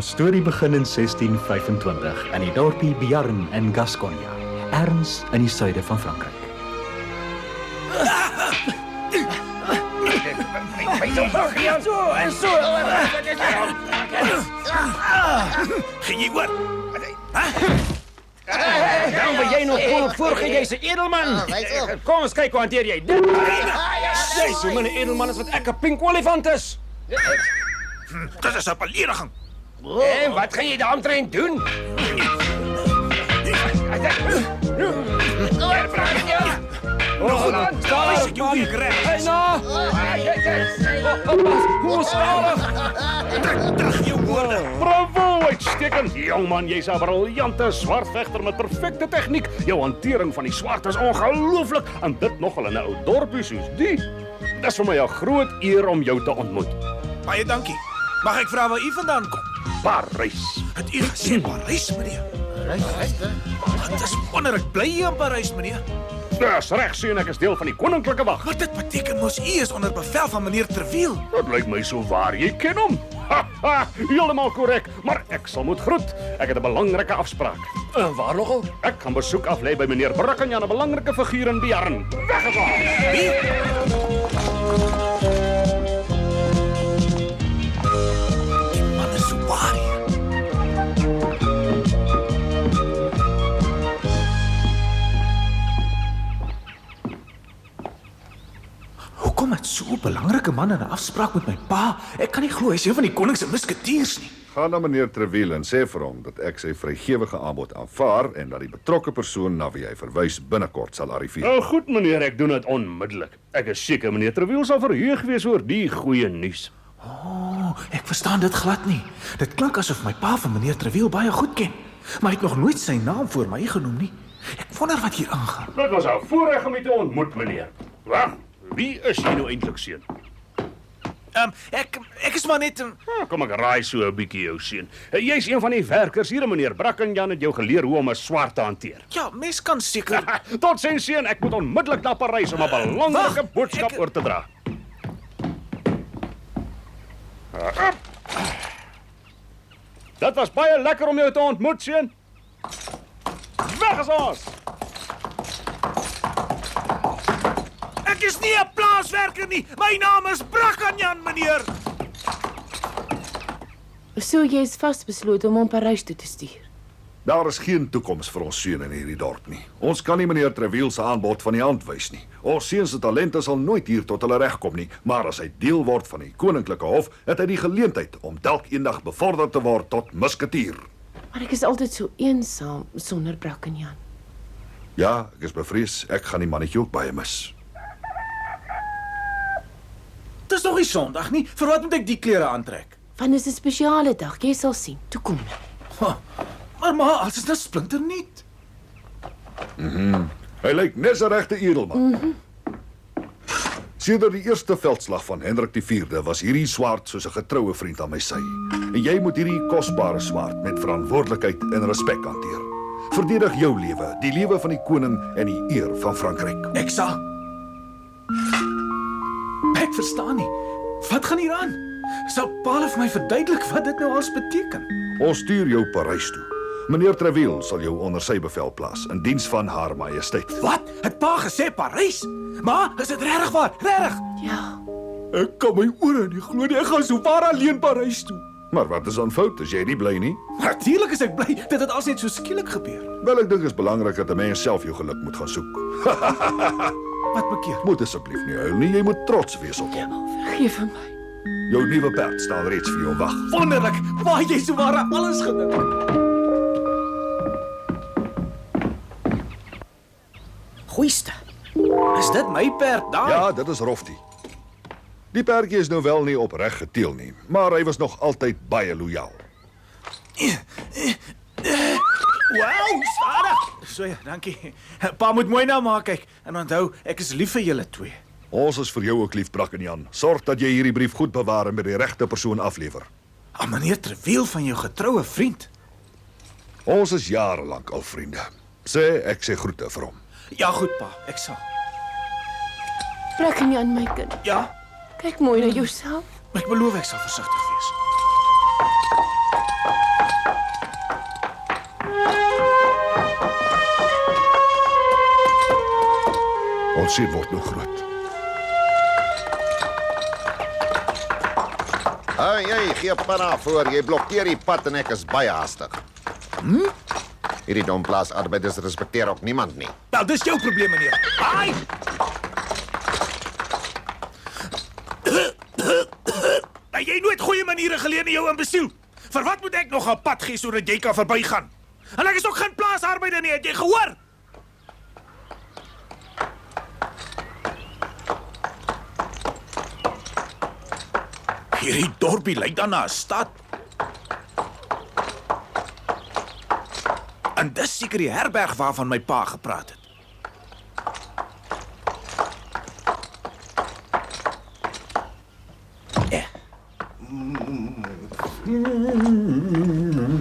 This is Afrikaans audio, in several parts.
storie begin in 1625 in die dorpie Biarn in Gascogne, ergens in die suide van Frankryk. Gaan jy hoor? Dan wil jy nog vol voor, jy's 'n edelman. Kom ons kyk hoe hanteer jy dit. Jy's so min 'n edelman as wat ek 'n pink olifant is. Dit is 'n belediging. En wat gaan jy daaromtrent doen? Is ek jou weer reg? Hey nou! Hoe stadig! Terug jou woorde. Bravo, uitstekend. Jongman, jy's 'n briljante swaardvegter met perfekte tegniek. Jou hantering van die swaard is ongelooflik en dit nogal in 'n ou dorpie soos die. Dis vir my 'n groot eer om jou te ontmoet. Baie dankie. Mag ek vra waar u vandaan kom? Parys. Het u gesê Parys, meneer? Dit is wonderlik bly hier in Parys, meneer. Dis reg, sien ek is deel van die koninklike wag. Maar dit beteken mos u is onder bevel van meneer Terwiel. Dit lyk my so waar jy ken hom. Haha, heeltemal korrek, maar ek sal moet groet. Ek het 'n belangrike afspraak. Waar nogal? Ek gaan besoek aflê by meneer Brackenjan, 'n belangrike figuur in Biarn. Weggegaan. Wie? Die man is so waar hier. Hoekom het so 'n belangrike man 'n afspraak met my pa? Ek kan nie glo hy's een van die koning se musketiers nie. Gaan na meneer Terwiel en sê vir hom dat ek sy vrygewige aanbod aanvaar en dat die betrokke persoon na wie hy verwys binnekort sal arriveer. Nou goed meneer, ek doen dit onmiddellik. Ek is seker meneer Terwiel sal verheug wees oor die goeie nuus. Ek verstaan dit glad nie. Dit klink asof my pa van meneer Terwiel baie goed ken, maar hy het nog nooit sy naam voor my genoem nie. Ek wonder wat hier aangaan. Dit was 'n voorreg om u te ontmoet meneer. Wag, wie is jy nou eintlik seun? Ek is maar net Kom ek raai so 'n bietjie jou seun. Jy's een van die werkers hier en meneer Brackenjan het jou geleer hoe om 'n swaard te hanteer. ja, mens kan seker. Totsiens seun, ek moet onmiddellik na Parys om 'n belangrike boodskap oor te dra. Dit was baie lekker om jou te ontmoet seun. Weg is ons. Ek is nie 'n plaaswerker nie. My naam is Brackenjan, meneer. So jy is vasbeslote om hom Parys toe te stuur. Daar is geen toekoms vir ons seun in hierdie dorp nie. Ons kan nie meneer Terwiel se aanbod van die hand wys nie. Ons seun se talente sal nooit hier tot hulle reg kom nie, maar as hy deel word van die koninklike hof, het hy die geleentheid om dalk eendag bevorder te word tot musketier. Maar ek is altyd so eensaam sonder Brackenjan. Ja, ek is bevrees ek gaan die mannetjie ook baie mis. Dis nog nie Sondag nie. Vir wat moet ek die klere aantrek? Want dit is 'n spesiale dag, jy sal sien. Toe kom nou. Maar ma, as dit nou splinternuut. Hy lyk nes 'n regte edelman. Sedert die eerste veldslag van Hendrik IV was hierdie swaard soos 'n getroue vriend aan my sy. En jy moet hierdie kosbare swaard met verantwoordelikheid en respek hanteer. Verdedig jou lewe, die lewe van die koning en die eer van Frankryk. Ek sal. Ek verstaan nie. Wat gaan hier aan? Sal Paul vir my verduidelik wat dit nou als beteken? Ons stuur jou Parys toe. Meneer Terwiel sal jou onder sy bevel plaas in diens van Haar Majesteit. Wat? Het pa gesê Parys? Ma, is dit regtig waar? Regtig? Ja, Ek kan my ore nie glo nie. Ek gaan so waar alleen Parys toe. Maar wat is aan fout? Is jy nie bly nie? Natuurlik is ek bly. Dit het als net so skielik gebeur. Wel, ek dink dit is belangrik dat 'n mens self jou geluk moet gaan soek. Wat bekeer? Moet asseblief nie huil nie, jy moet trots wees op hom. vergeef vir my. Jou nuwe perd staan reeds vir jou wag. Wonderlik. Waar jy so waar aan alles gedink. Goeiste. Is dit my perd daar? Ja, dit is Roftie. Die perdjie is nou wel nie opreg geteel nie, maar hy was nog altyd baie lojaal. Wow, stadig. So ja, dankie. Pa moet mooi na maak kyk en onthou, ek is lief vir julle twee. Ons is vir jou ook lief, Brackenjan. Sorg dat jy hierdie brief goed bewaar en by die regte persoon aflewer. Meneer Terwiel van jou getroue vriend. Ons is jare lank al vriende. Ek sê groete vir hom. Ja, goed pa, ek sal. Brackenjan, my kind. Ja, Kyk mooi na jouself. ek beloof ek sal versigtig wees. seun word nou groot. Jy gee panna voor, jy blokkeer die pad en ek is baie haastig. Hierdie domplaasarbeiders respekteer ook niemand nie. Wel, dis jou probleem, meneer. Ai! Dat jy nooit goeie maniere geleer in jou imbesiel. Vir wat moet ek nog 'n pad gee sodat jy kan verbygaan? En ek is ook geen plaasarbeider nie, het jy gehoor? Hierdie dorpie lyk dan na 'n stad. En dis seker die herberg waarvan my pa gepraat het.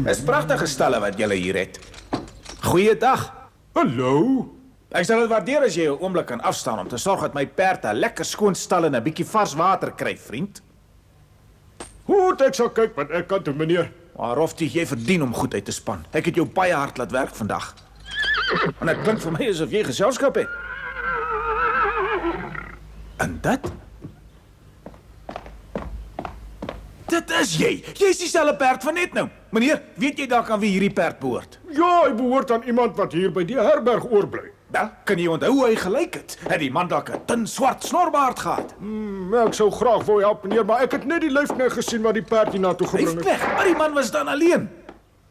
Dis pragtige stalle wat julle hier het. Goeiedag. Hallo. Ek sal dit waardeer as jy 'n oomblik kan afstaan om te sorg dat my perd 'n lekker skoon stal en 'n bietjie vars water kry, vriend. Goed, ek sal kyk wat ek kan doen, meneer. Maar Roftie, jy verdien om goed uit te span. Ek het jou baie hard laat werk vandag. En dit klink vir my asof jy geselskap het. En dit? Dit is jy. Jy's dieselfde perd van net nou. Meneer, weet jy dalk aan wie hierdie perd behoort? Ja, hy behoort aan iemand wat hier by die herberg oorbly. Wel, kan jy onthou hoe hy gelyk het? Het die man dalk 'n dun swart snorbaard gehad? Ek sou graag wou help, meneer, maar ek het net die lyfkneg gesien wat die perd hiernatoe gebring het. Lyfkneg, maar die man was dan alleen.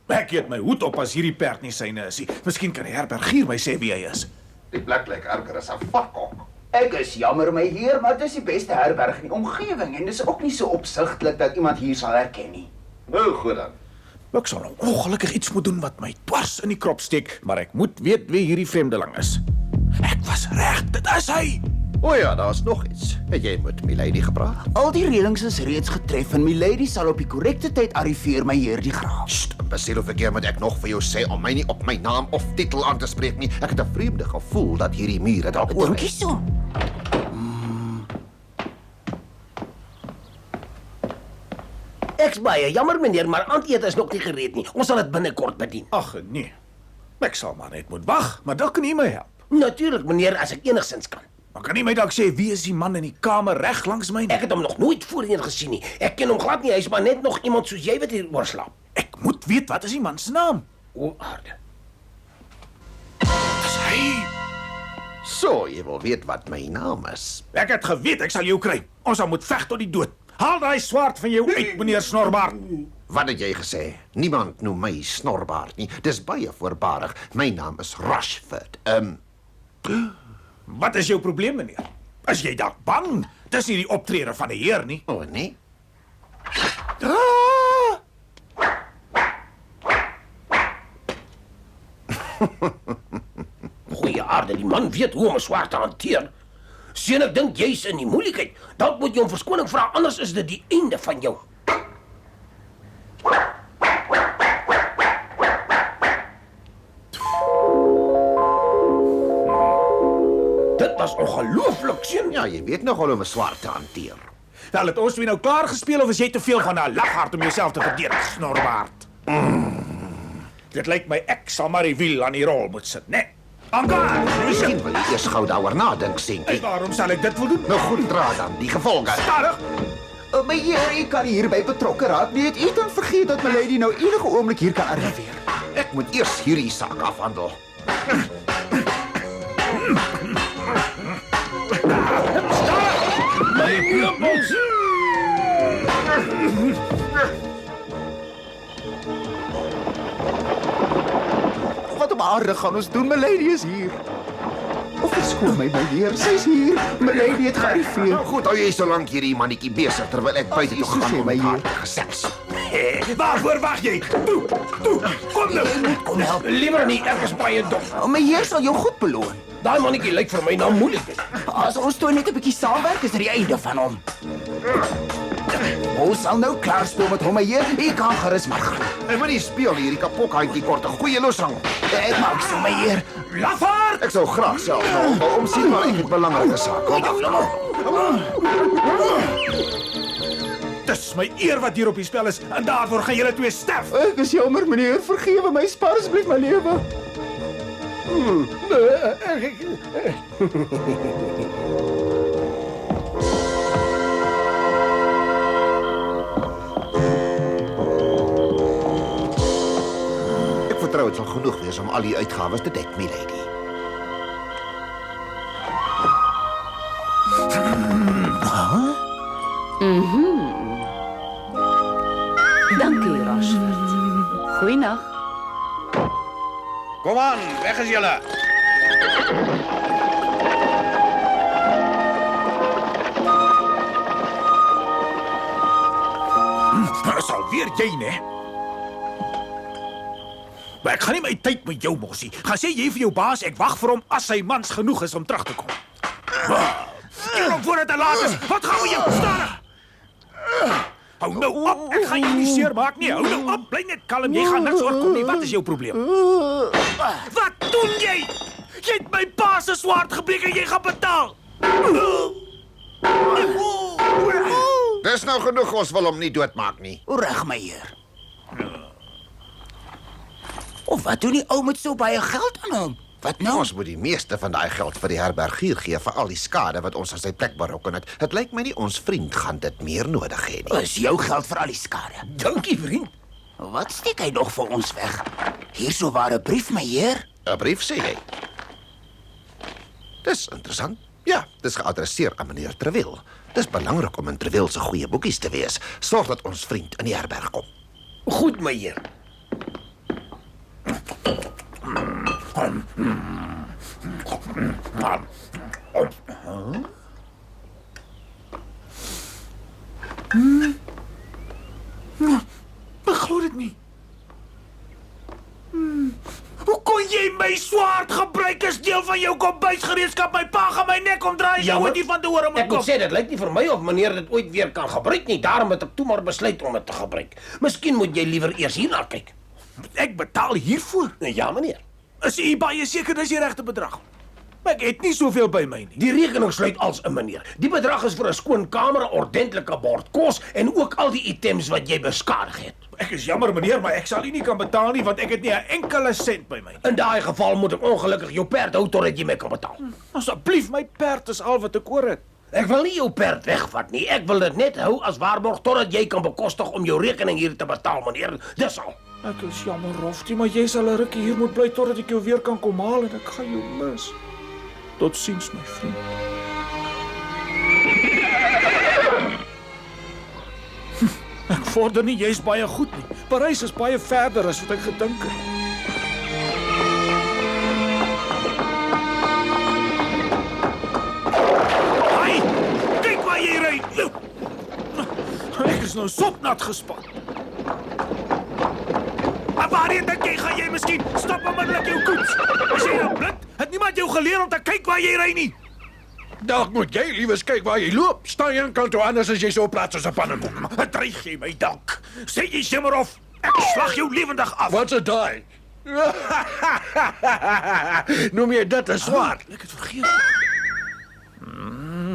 Ek het my hoed op as hierdie perd nie syne is nie. Miskien kan die herbergier my sê wie hy is. Die plek lyk erger as 'n vakhok. Ek is jammer, my heer, maar dit is die beste herberg in die omgewing en dis ook nie so opsigtelik dat iemand hier sal herken nie. Nou goed dan. Ek sal nou ongelukkig iets moet doen wat my dwars in die krop steek, maar ek moet weet wie hierdie vreemdeling is. Ek was reg, dit is hy. O ja, daar's nog iets. Het jy met Milady gepraat? Al die reëlings is reeds getref en Milady sal op die korrekte tyd arriveer, my heer die graaf. Sst, besiel of keer moet ek nog vir jou sê om my nie op my naam of titel aan te spreek nie. Ek het 'n vreemde gevoel dat hierdie mure dalk oor Dankie so. Ek's baie jammer, meneer, maar aandete is nog nie gereed nie. Ons sal dit binnekort bedien. Ag nee. Ek sal maar net moet wag, maar dalk kan u my help. Natuurlik, meneer, as ek enigsins kan. Maar kan u my dalk sê wie is die man in die kamer reg langs my? Ek het hom nog nooit voorheen gesien nie. Ek ken hom glad nie, hy's maar net nog iemand soos jy wat hier oorslaap. Ek moet weet wat is die man se naam? O, aarde. Dis hy. So, jy wil weet wat my naam is. Ek het geweet ek sal jou kry. Ons sal moet veg tot die dood. Haal daai swaard van jou uit, meneer Snorbaard. Wat het jy gesê? Niemand noem my Snorbaard nie. Dis baie voorbarig. My naam is Rushford. Wat is jou probleem, meneer? Is jy dalk bang? Dis nie die optrede van 'n heer nie. O nee. Goeie aarde, die man weet hoe om 'n swaard te hanteer. Sien, ek dink jy's in die moeilikheid. Dalk moet jy om verskoning vra, anders is dit die einde van jou. Dit was ongelooflik, sien. Ja, jy weet nogal om 'n swaard te hanteer. Wel, het ons weer nou klaar gespeel of is jy te veel van 'n laghart om jouself te verdedig, Snorbaard? Dit lyk my ek sal maar die wiel aan die rol moet sit, né? Aangaan! Miskien wil jy eers gou daaroor nadink, seentjie. En waarom sal ek dit wil doen? Nou goed, dra dan die gevolge. Stadig! My heer, u kan hierby betrokke raak. Nie het u dan vergeet dat Milady nou enige oomblik hier kan arriveer. Ek moet eers hierdie saak afhandel. My pupils! Wat op aarde gaan ons doen? Milady is hier. Of verskoon my, my heer, sy's hier. Milady het gearriveer. Nou goed, hou jy so lank hierdie mannetjie besig terwyl ek buite toe gaan om my met haar heer. te gesels. Waarvoor wag jy? Toe, kom nou! Kom help. Liewer nie, ek is baie dom. My heer sal jou goed beloon. Daai mannetjie lyk vir my nou moeilik. As ons toe net 'n bietjie saamwerk, is dit die einde van hom. Ons sal nou klaar speel met hom, my heer. U kan gerus maar gaan. Ek moet nie speel hierdie kapokhandjie kort 'n goeie losang. Ek maak so, my heer. Lafaard! Ek sou graag self nou wou omsien, maar ek het belangrike sake. Dis my eer wat hier op die spel is en daarvoor gaan julle twee sterf. Ek is jammer, meneer. Vergewe my, spaar asseblief my lewe. Ek vertrou dit sal genoeg wees om al die uitgawes te dek, milady. Dankie, Rashford. Goeienaand. Kom aan, weg is julle. Dis alweer jy, né? Maar ek gaan nie my tyd met jou mos nie. Gaan sê jy vir jou baas ek wag vir hom as hy mans genoeg is om terug te kom. Skiel hom voordat dit laat is. Wat gaan met jou? Stadig. Hou nou op. Ek gaan jou nie seermaak nie. Hou nou op. Bly net kalm. Jy gaan niks oorkom nie. Wat is jou probleem? Wat doen jy? Jy het my pa se swaard gebreek en jy gaan betaal. Dis nou genoeg, ons wil hom nie doodmaak nie. Reg, my heer. Of wat doen die ou met so baie geld aan hom? Wat nou? Ons moet die meeste van daai geld vir die herbergier gee vir al die skade wat ons aan sy plek berokken het. Dit lyk my nie ons vriend gaan dit meer nodig hê nie. Is jou geld vir al die skade? Dankie, vriend. Wat steek hy nog vir ons weg? Hier so waar 'n brief, my heer. 'n Brief sê jy? Dis interessant. Ja, dis geadresseer aan meneer Treville. Dis belangrik om in Treville se goeie boekies te wees. Sorg dat ons vriend in die herberg kom. Goed, my heer. Ek glo dit nie. Hoe kon jy my swaard gebruik as deel van jou kombuisgereedskap? My pa gaan my nek omdraai as jy ooit nie van te hore moet Ek moet kom. sê, dit lyk nie vir my of meneer dit ooit weer kan gebruik nie. Daarom het ek toe maar besluit om dit te gebruik. Miskien moet jy liewer eers hierna kyk. Ek betaal hiervoor. Ja, meneer. Is u baie seker dis die regte bedrag? Maar ek het nie soveel by my nie. Die rekening sluit als 'n meneer. Die bedrag is vir 'n skoon kamer, 'n ordentlike bord kos en ook al die items wat jy beskadig het. Ek is jammer meneer, maar ek sal u nie kan betaal nie want ek het nie 'n enkele sent by my nie. In daai geval moet ek ongelukkig jou perd hou totdat jy my kan betaal. Asseblief, my perd is al wat ek oor het. Ek wil nie jou perd wegvat nie. Ek wil dit net hou as waarborg totdat jy kan bekostig om jou rekening hier te betaal, meneer. Dis al. Ek is jammer, Roftie, maar jy sal 'n rukkie hier moet bly totdat ek jou weer kan kom haal en ek gaan jou mis. Totsiens, my vriend. Ek vorder nie jy's baie goed nie. Parys is baie verder as wat ek gedink het. Hey, kyk waar jy ry. Ek is nou sopnat gespat. Maar waarheen dink jy gaan jy miskien stop onmiddellik jou koets? As jy nou blind, het niemand jou geleer om te kyk waar jy ry nie. Dalk moet jy liewes kyk waar jy loop. Staan jy aan kant toe anders as jy so praat soos 'n pannenkoek. Wat dreig jy my dalk? Sê jy simmer of ek slag jou lewendig af. Wat's 'n daai? Noem jy dit 'n swaard? Ek het vergeet.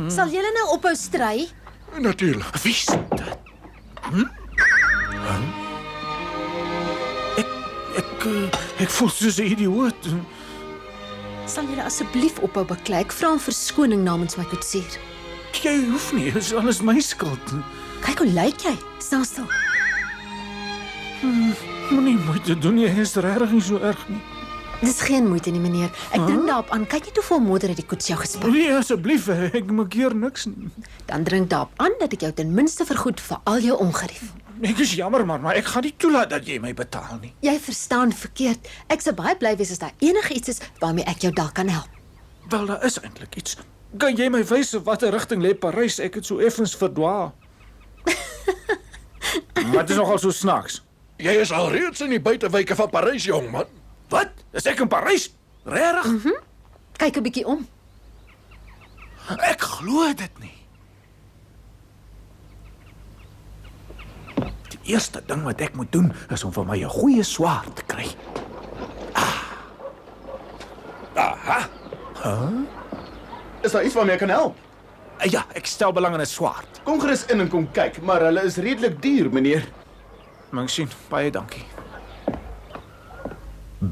Sal julle nou ophou stry? Natuurlik. Wie is dit? Ek voel soos 'n idioot. Sal julle asseblief ophou beklei? Ek vra om verskoning namens my koetsier. Jy hoef nie, dit is alles my skuld. Kyk hoe lyk jy. Staan stil. Moenie moeite doen, jy is regtig nie so erg nie. Dis geen moeite nie, meneer. Ek dink daarop aan. Kyk net hoeveel modder het die koets jou gespoel. Nee, asseblief, ek maak hier niks nie. Dan drink daarop aan dat ek jou ten minste vergoed vir al jou ongerief. Ek is jammer man, maar ek gaan nie toelaat dat jy my betaal nie. Jy verstaan verkeerd. Ek sou baie bly wees as daar enige iets is waarmee ek jou dalk kan help. Wel, daar is eintlik iets. Kan jy my wys op watter rigting lê Parys? Ek het so effens verdwaal. Maar dit is nogal so snaaks. Jy is al reeds in die buitewyke van Parys, jong man. Wat? Is ek in Parys? Regtig? Kyk 'n bietjie om. Ek glo dit nie. Die eerste ding wat ek moet doen is om vir my 'n goeie swaard te kry. Aha. Is daar iets waarmee ek kan help? Ja, ek stel belang in 'n swaard. Kom gerus in en kom kyk, maar hulle is redelik duur, meneer. Mens sien, baie dankie.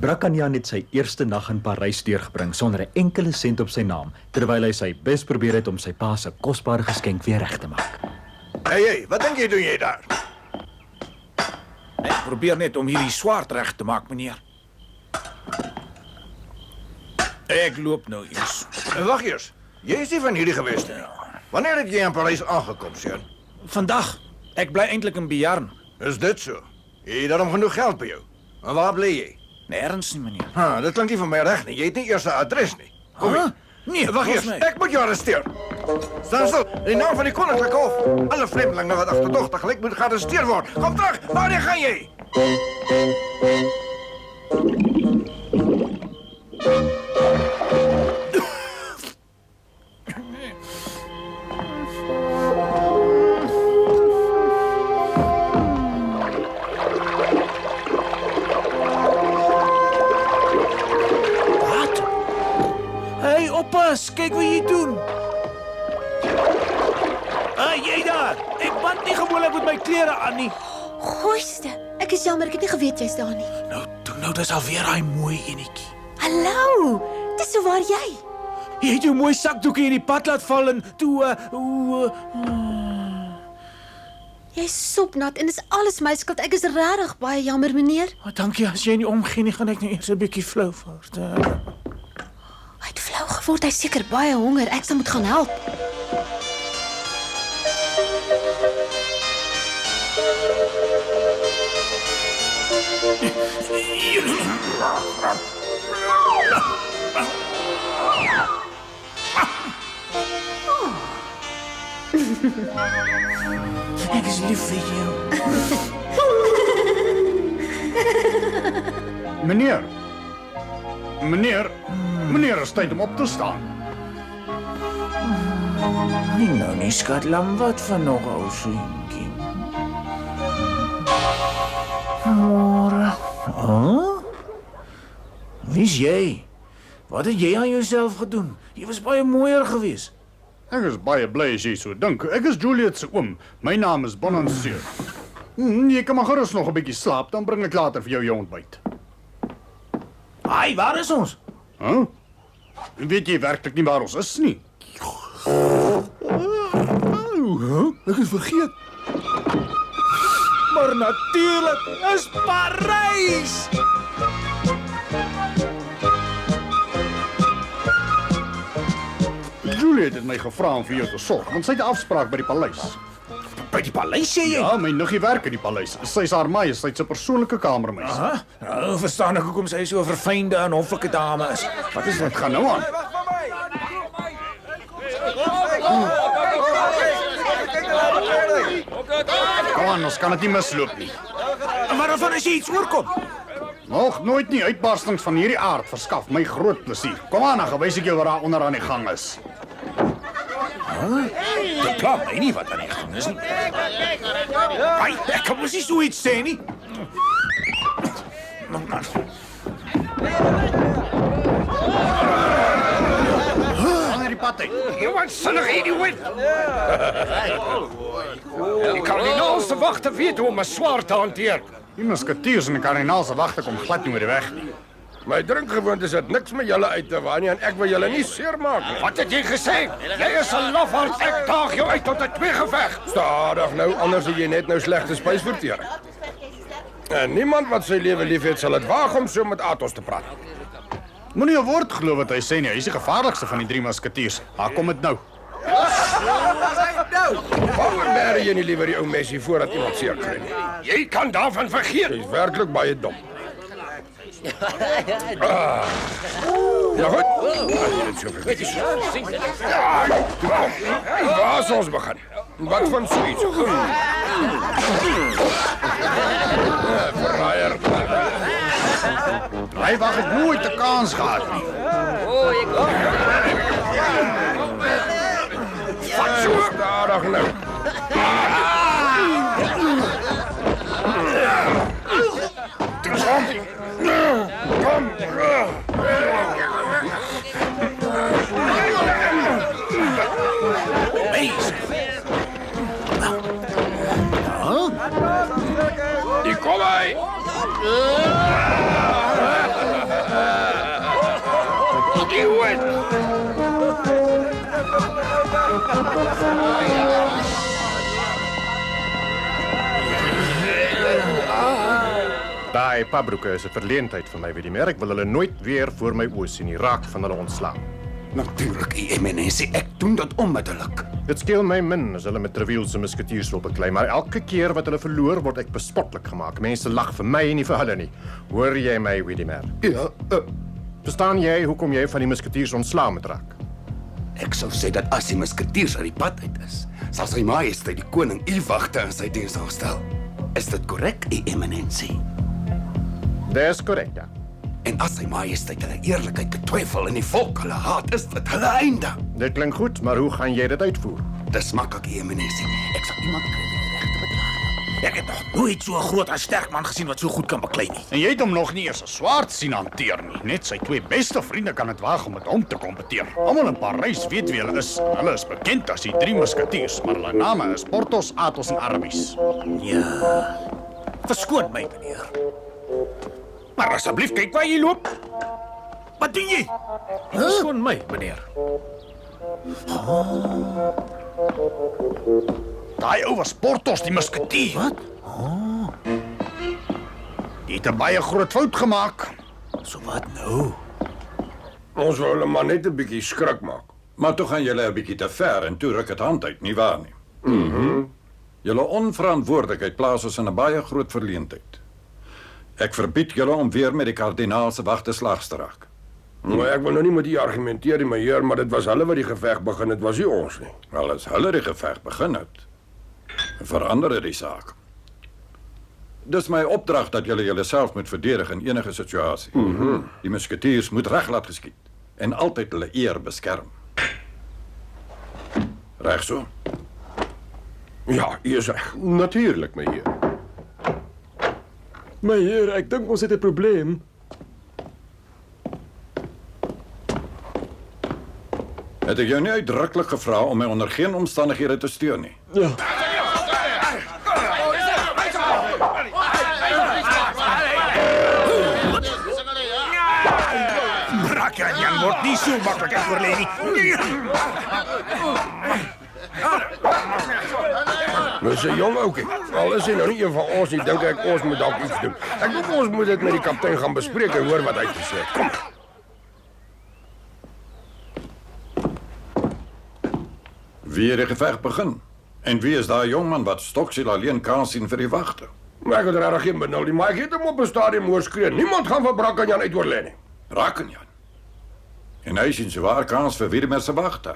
Brakanja het sy eerste nag in Parys deurgebring sonder 'n enkele sent op sy naam, terwyl hy sy bes probeer het om sy pa se kosbare geskenk weer reg te maak. Hey, wat dink jy doen jy daar? Ek probeer net om hierdie swaard reg te maak, meneer. Ek loop nou eers. Wag eers. Jy is nie van hierdie gewees nie. Wanneer het jy in Parys aangekom, seun? Vandag. Ek bly eintlik in Bejarn. Is dit so? Het jy daarom genoeg geld by jou? En waar bly jy? Nêrens nie, meneer. Dit klink nie vir my reg nie. Jy het nie eers 'n adres nie. Kom hier. Nee, Wag eers. Ek moet jou arresteer. Staan stil. In die naam van die koninklike hof. Alle vreemdelinge wat agterdogtig moet gearresteer word. Kom terug. Waarheen gaan jy? Hey, oppas, kyk wat jy doen. Jy daar. Ek band nie gewoonlik met my klere aan nie. Gooiste. Ek is jammer, ek het nie geweet jy's daar nie. Nou, dis alweer daai mooi enetjie. Hallo. Dis so waar jy. Jy het jou mooi sakdoekie in die pad laat val en toe Jy's sopnat en dis alles my skuld. Ek is regtig baie jammer, meneer. dankie, as jy nie omgee nie, gaan ek nou eers 'n bietjie flou word. Hy het flou geword. Hy's seker baie honger. Ek sal moet gaan help. Ek is lief vir jou. Meneer, is tyd om op te staan. Nie skatlam, wat van nog ou seentjie? Môre. Wie's jy? Wat het jy aan jouself gedoen? Jy was baie mooier geweest. Ek is baie bly as jy so dink. Ek is Juliet se oom. My naam is Bonancieux. Jy kan maar gerus nog 'n bietjie slaap, dan bring ek later vir jou jou ontbyt. Ai, waar is ons? Weet jy werklik nie waar ons is nie? Ek het vergeet. Maar natuurlik, is Parys. Juliet het my gevra om vir jou te sorg, want sy het 'n afspraak by die paleis. By die paleis sê jy? Ja, my niggie werk in die paleis. Sy's haar majesteit se persoonlike kamermeis. Nou, verstaan ek hoekom sy so 'n verfynde en hoffelike dame is. Wat is dit? Gaan nou aan. Kom aan, ons kan dit nie misloop nie. En waarvan as jy iets oorkom? Nog nooit nie uitbarstings van hierdie aard verskaf my groot plesier. Kom aan, dan wys ek jou wat daar onder aan die gang is. Dit pla my nie wat aan die gang is nie. Ai, ek kan mos nie so iets sê nie. Jy wat sinnig idiot. Die kardinaal se wagte weet hoe om 'n swaard te hanteer. Die musketiers en die kardinaal se wagte kom glad nie oor die weg nie. My drinkgewoontes het niks met julle uit te waai nie en ek wil julle nie seermaak nie. Wat het jy gesê? Jy is 'n lafaard. Ek daag jou uit tot 'n tweegeveg. Stadig nou, anders het jy net nou slegte spysvertering. En niemand wat sy lewe liefhet sal dit waag om so met Athos te praat. Moenie 'n woord glo wat hy sê nie. Hy is die gevaarlikste van die 3 musketiers. Kom dit nou. Waarom bære jy nie liewer die ou messie voordat iemand seer kry nie? Jy kan daarvan vergeet. Jy's werklik baie dom. Ja goed. Jy het so vergeet. Waar sal ons begin? Wat van so iets? Verraaier. Hy wag het nooit 'n kans gehad nie. Wat so stadig nou? Kom. Die kom hy. Daai pabroeke is 'n verleentheid vir my, weet jy meer. Ek wil hulle nooit weer voor my oë sien nie. Raak van hulle ontslaan. Natuurlik, U Eminensie, ek doen dit onmiddellik. Dit skeel my min as hulle met Treville se musketiers wil beklei, maar elke keer wat hulle verloor, word ek bespotlik gemaak. Mense lag vir my en nie vir hulle nie. Hoor jy my, Widimer? Ja, Verstaan jy hoekom jy van die musketiers ontslaan moet raak? ek sou sê dat as die musketiers uit die pad uit is, sal sy majesteit die koning U wagte in sy diens aanstel. Is dit korrek, U Eminensie? Dis korrek, ja. En as sy majesteit hulle eerlikheid betwyfel en die volk hulle haat, is dit hulle einde. Dit klink goed, maar hoe gaan jy dit uitvoer? Dis maklik, U Eminensie. Ek sal iemand kry die regte bedrag. Ek het nog nooit so 'n groot en sterk man gesien wat so goed kan beklei nie. En jy het hom nog nie eers 'n swaard sien hanteer nie. Net sy twee beste vriende kan dit waag om met hom te kompeteer. Almal in Parys weet wie hulle is. Hulle is bekend as die 3 musketiers, maar hulle name is Porthos, Athos en Aramis. Ja. Verskoon my, meneer. Maar asseblief kyk waar jy loop. Wat doen jy? Verskoon my, meneer. Daai ou was Porthos, die musketier. Wat? Die het 'n baie groot fout gemaak. So wat nou? Ons wil hulle maar net 'n bietjie skrik maak. Maar toe gaan julle 'n bietjie te ver en toe ruk dit hand uit, nie waar nie? Julle onverantwoordelikheid plaas ons in 'n baie groot verleentheid. Ek verbied julle om weer met die kardinaal se wagte slags te raak. Maar ek wil nou nie met u argumenteer nie, my heer, maar dit was hulle wat die geveg begin het, was nie ons nie. Wel, as hulle die geveg begin het, verander dit die saak. Dis my opdrag dat julle julleself moet verdedig in enige situasie. Die musketiers moet reg laat geskied en altyd hulle eer beskerm. Reg so? Ja, u is reg. Natuurlik, my heer. My heer, ek dink ons het 'n probleem. Het ek jou nie uitdruklik gevra om my onder geen omstandighede te steun nie? Ja. Brackenjan word nie so maklik uitvoorlê nie. Dis 'n jong ouetjie. Al is hy nou nie een van ons nie, dink ek ons moet dalk iets doen. Ek dink ons moet dit met die kaptein gaan bespreek en hoor wat hy gesê het. Kom. Wie het die geveg begin? En wie is daai jongman wat Stoksiel alleen kan sien vir die wagte? Maar ek het regtig geen benul nie, maar ek het hom op 'n stadium hoor skree. Niemand gaan vir Brackenjan uitoorlê nie. Brackenjan. En hy sien swaar kans vir Widimer se wagte.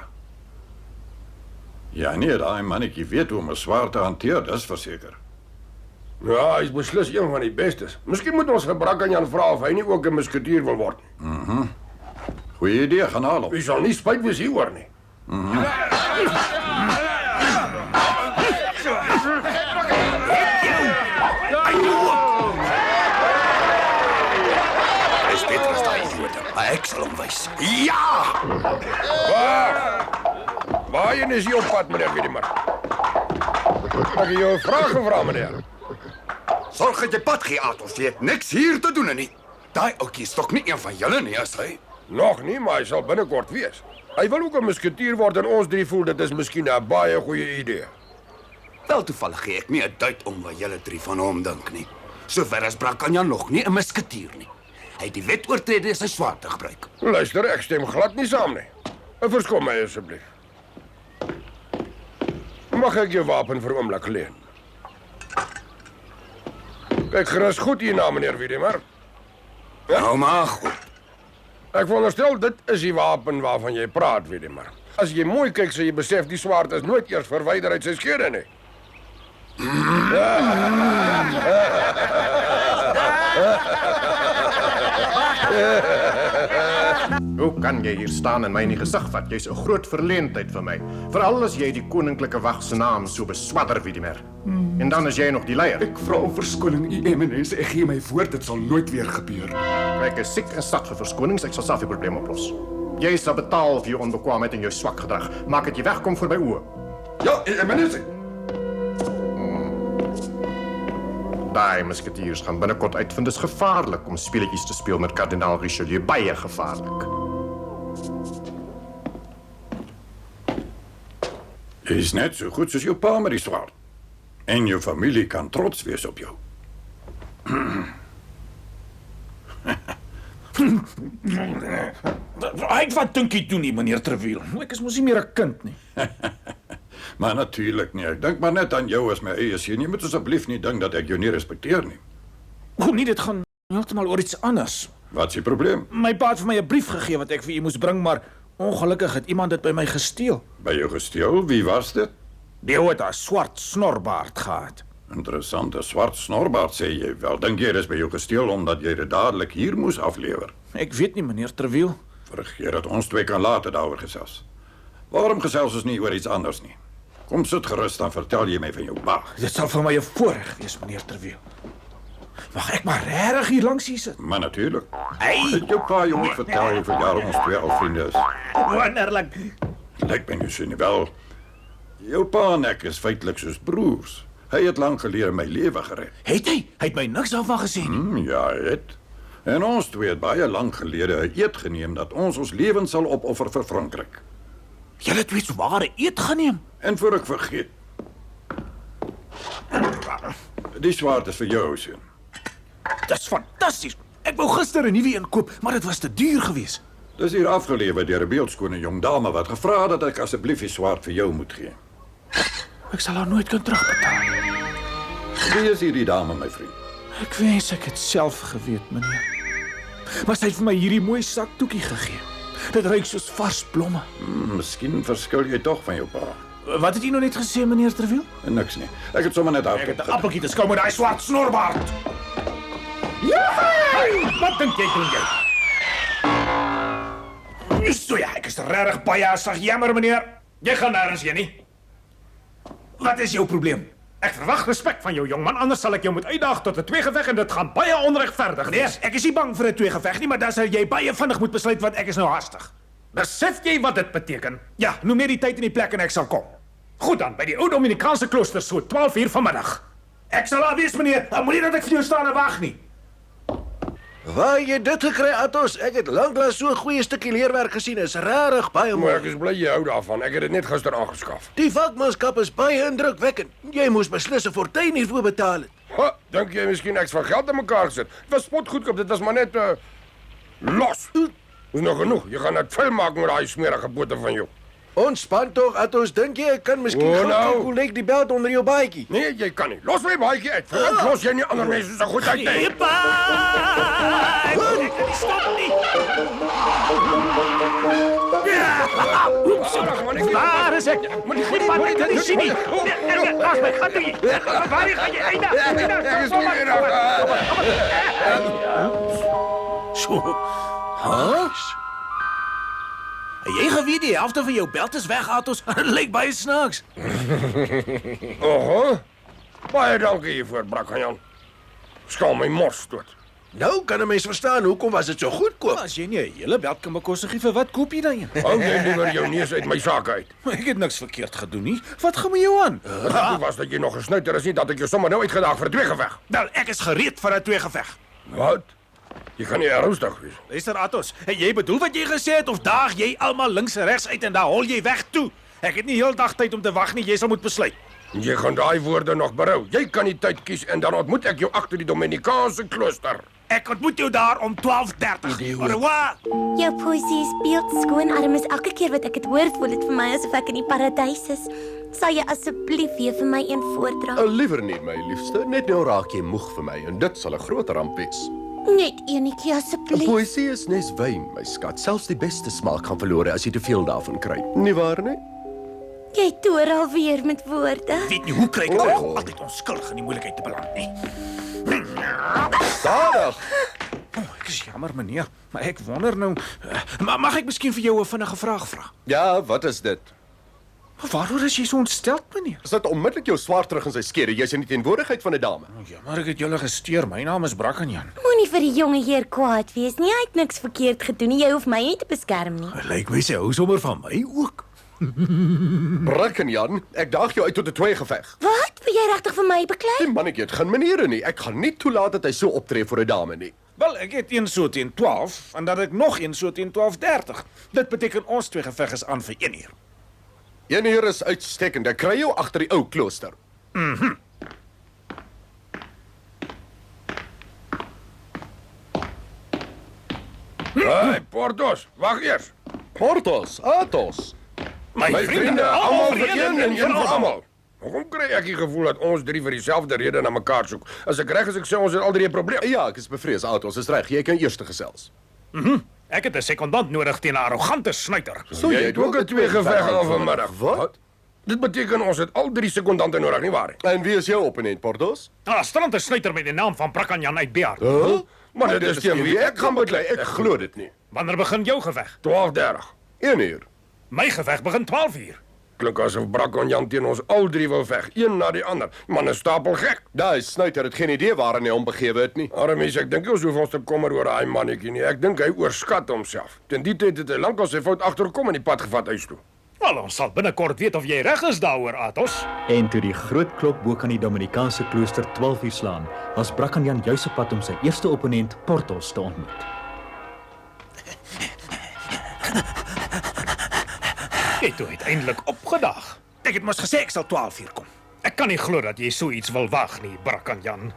Ja, nee, daai mannetjie weet hoe om 'n swaard te hanteer, dis verseker. Ja, hy is beslis een van die bestes. Miskien moet ons vir Brackenjan vra of hy nie ook 'n musketier wil word nie. Goeie idee, gaan haal hom. U sal nie spyt wees hieroor nie. Dis beter as daai idiote, maar ek sal hom wys. Ja! Waarheen is jy op pad, meneer Widimer? Ek het jou 'n vraag gevra, meneer. Sorg dat jy pad gee, Athos. Jy het niks hier te doen nie. Daai ouetjie is tog nie een van julle nie, is hy? Nog nie, maar hy sal binnekort wees. Hy wil ook 'n musketier word en ons drie voel dit is miskien 'n baie goeie idee. Wel toevallig gee ek nie 'n duit om wat julle drie van hom dink nie. Sover as Brackenjan nog nie 'n musketier nie. Hy het die wet oortree en sy swaard te gebruik. Luister, ek stem glad nie saam nie. Verskoon my asseblief. Mag ek jou wapen vir 'n oomblik leen? Kyk gerus goed hierna, meneer Widimer. Nou maar goed. Ek veronderstel dit is die wapen waarvan jy praat, Widimer. As jy mooi kyk, sal jy besef die swaard is nooit eers verwyder uit sy skede nie. Hoe kan jy hier staan en my in die gesig vat? Jy's 'n groot verleentheid vir my. Veral as jy die koninklike wag se naam so beswadder, Widimer. En dan is jy nog die leier. Ek vra om verskoning, U Eminensie. Ek gee my woord, dit sal nooit weer gebeur. Ek is siek en sat vir verskonings, ek sal self die probleem oplos. Jy sal betaal vir jou onbekwaamheid en jou swak gedrag. Maak dit jy wegkom voor my oë. Ja, U Eminensie. Daai musketiers gaan binnekort uitvind dis gevaarlik om speletjies te speel met kardinaal Richelieu, baie gevaarlik. Jy is net so goed soos jou pa met die swaard. En jou familie kan trots wees op jou. Ek wat dink jy doen nie, meneer Terwiel? Ek is mos nie meer 'n kind nie. Maar natuurlik nie. Ek dink maar net aan jou as my eie seun. Jy moet asseblief nie dink dat ek jou nie respekteer nie. O nee, dit gaan heeltemal oor iets anders. Wat is die probleem? My pa het vir my 'n brief gegee wat ek vir u moes bring, maar ongelukkig het iemand dit by my gesteel. By jou gesteel? Wie was dit? Die ou het 'n swart snorbaard gehad. Interessante swart snorbaard, sê jy. Wel, dink jy dis by jou gesteel omdat jy dit dadelik hier moes aflewer? Ek weet nie, meneer Terwiel. Vergeet dat ons twee kan later daaroor gesels. Waarom gesels ons nie oor iets anders nie? Kom sit gerus, dan vertel jy my van jou pa. Dit sal vir my 'n voorreg wees, meneer Terwiel. Mag ek maar regtig hier langs hier sit? Maar natuurlijk. Hey. Het jou pa jou moet vertel hoeveel jare ons twee al vriende is. Wonderlik. Lyk my nie so nie wel. Jou pa en ek is feitelik soos broers. Hy het lank gelede my lewe gered. Het hy? Hy het my niks daarvan gesê nie. Ja, hy het. En ons twee het baie lank gelede 'n eed geneem dat ons lewens sal opoffer vir Frankryk. Julle twee het ware eed geneem. En voor ek vergeet. Die swaard is vir jou, seun. Dis fantasties. Ek wou gister 'n nuwe een koop, maar dit was te duur geweest. Dis hier afgelewer deur 'n beeldskone jong dame wat gevra het dat ek asseblief die swaard vir jou moet gee. Ek sal haar nooit kan terugbetaal. Wie is hierdie dame, my vriend? Ek wens ek het self geweet, meneer. Maar sy het vir my hierdie mooi sakdoekie gegee. Dit ruik soos vars blomme. Miskien verskil jy tog van jou pa. Wat het jy nou net gesê, meneer Terwiel? Niks nie. Ek het sommer net Ek het 'n appeltjie te skou met daai swart snorbaard. Wat dink jy doen jy? So ja, ek is regtig baie sag jammer, meneer. Jy gaan nêrens heen nie. Wat is jou probleem? Ek verwag respek van jou jongman, anders sal ek jou moet uitdaag tot 'n tweegeveg en dit gaan baie onregverdig wees. Nee, ek is nie bang vir 'n tweegeveg nie, maar dan sal jy baie vinnig moet besluit want ek is nou haastig. Besef jy wat dit beteken? Ja, noem net die tyd en die plek en ek sal kom. Goed dan, by die ou Dominikaanse klooster so 12:00 vanmiddag. Ek sal daar wees, meneer. Dan moenie dat ek vir jou staan en wag nie. Waar jy dit gekry, Atos? Ek het lanklaas so 'n goeie stukkie leerwerk gesien. Is regtig baie mooi. Maar ek is bly jy hou daarvan. Ek het dit net gister aangeskaf. Die vakmanskap is baie indrukwekkend. Jy moes beslis 'n fortuin hiervoor betaal het. Ha, dink jy miskien ek's van geld in mekaar gesit? Dit was spotgoedkoop, dit was maar net los. Dis nog genoeg. Jy gaan net vuil maak met daai smerige bote van jou. Ontspan tog, Atos. Dink jy ek kan miskien O, gou nou. kyk hoe lyk die beld onder jou baadjie? Nee, jy kan nie. Los my baadjie uit. Voordat los jy nie ander mense se goed uit nie. Ek kan nie stop nie. Waar is ek? Moet die pad nie kan sien nie. Laat my gaan nie. Waar gaan jy uit? Ek is nie meer So. Huh? Jy geweet die helfte van jou belt is weg, Atos. Dit lyk baie snaaks. Oho. Baie dankie hiervoor, Brakkanjan. Skaal my mors dood. Nou kan 'n mens verstaan hoekom was dit so goedkoop. As jy nie 'n hele belt kan bekostig nie, vir wat koop jy dan een? Hou jy liewer jou neus uit my saak uit. Ek het niks verkeerd gedoen nie. Wat gaan met jou aan? Dit was dat jy nog gesnuiter is nie dat ek jou sommer nou uitgedaag vir 'n tweegeveg. Wel, ek is gereed vir 'n tweegeveg. Wat? Jy kan nie ernstig wees. Luister, Atos, het jy bedoel wat jy gesê het of daag jy almal links en regs uit en dan hol jy weg toe? Ek het nie heeldag tyd om te wag nie, jy sal moet besluit. Jy gaan daai woorde nog berou. Jy kan die tyd kies en dan ontmoet ek jou agter die Dominikaanse klooster. Ek ontmoet jou daar om 12:30. Au revoir. Jou poesie is beeldskoon, Artemis. Elke keer wat ek dit hoor, voel dit vir my asof ek in die paradys is. Sal jy asseblief weer vir my een voordra? Liewer nie, my liefste. Net nou raak jy moeg vir my en dit sal 'n groot ramp wees. Net enetjie asseblief. Poesie is nes wyn, my skat. Selfs die beste smaak gaan verlore as jy te veel daarvan kry. Nie waar nie? Jy toer alweer met woorde. Weet nie hoe kry ek altyd onskuldig in die moeilikheid te beland nie. Stadig. Ek is jammer, meneer, maar ek wonder nou, mag ek miskien vir jou 'n vinnige vraag vra? Ja, wat is dit? Waaroor is jy so ontstel, meneer? Sit onmiddellik jou swaard terug in sy skede. Jy's in die teenwoordigheid van 'n dame. Ja, maar ek het julle gesteur. My naam is Brakkanjan. Moenie vir die jonge heer kwaad wees nie. Hy het niks verkeerd gedoen nie. Jy hoef my nie te beskerm nie. Lyk my sy hou sommer van my ook. Brakkanjan, ek daag jou uit tot 'n tweegeveg. Wat? Wil jy regtig vir my beklei? Die mannetjie het geen maniere nie. Ek gaan nie toelaat dat hy so optree vir 'n dame nie. Wel, ek het een so teen 12 en dan ek nog een so teen 12:30. Dit beteken ons twee geveg is aan vir 1 uur. Een uur is uitstekend. Ek kry jou agter die ou klooster. Hey, Portos, wag eers. Portos, Athos. My vriende, almal vir een en een vir almal. Hoekom kry ek die gevoel dat ons drie vir dieselfde rede na mekaar soek? As ek reg is, ek sê ons het al drie 'n probleem. Ja, ek is bevrees, Athos is reg. Jy kan eers gesels. Ek het 'n sekondant nodig teen 'n arrogante snuiter. So jy het ook 'n twee geveg aan vanmiddag. Wat? Dit beteken ons het al drie sekondante nodig, nie waar nie? En wie is jou opponent, Portos? Strand 'n snuiter met die naam van Brakanjan uit Beard. Maar dit is teen wie ek gaan beklei. Ek glo dit nie. Wanneer begin jou geveg? 12:30. 1 uur. My geveg begin 12 uur. Klink asof Brakanjan teen ons al drie wil veg, een na die ander. Man is stapel gek. Daai snuiter het geen idee waaraan hy hom begewe het nie. Aramies, ek dink ons hoef ons te kommer oor daai mannetjie nie. Ek dink hy oorskat homself. Teen die tyd het hy lankal sy fout agterkom en die pad gevat huis toe. Wel, ons sal binnekort weet of jy reg is daaroor, Athos. En toe die groot klok bo kan die Dominikaanse klooster 12 uur slaan, was Brakanjan juis op pad om sy eerste opponent, Portos, te ontmoet. Jy het uiteindelik opgedag. Ek het mos gesê ek sal 12 uur kom. Ek kan nie glo dat jy so iets wil wag nie, Brakanjan.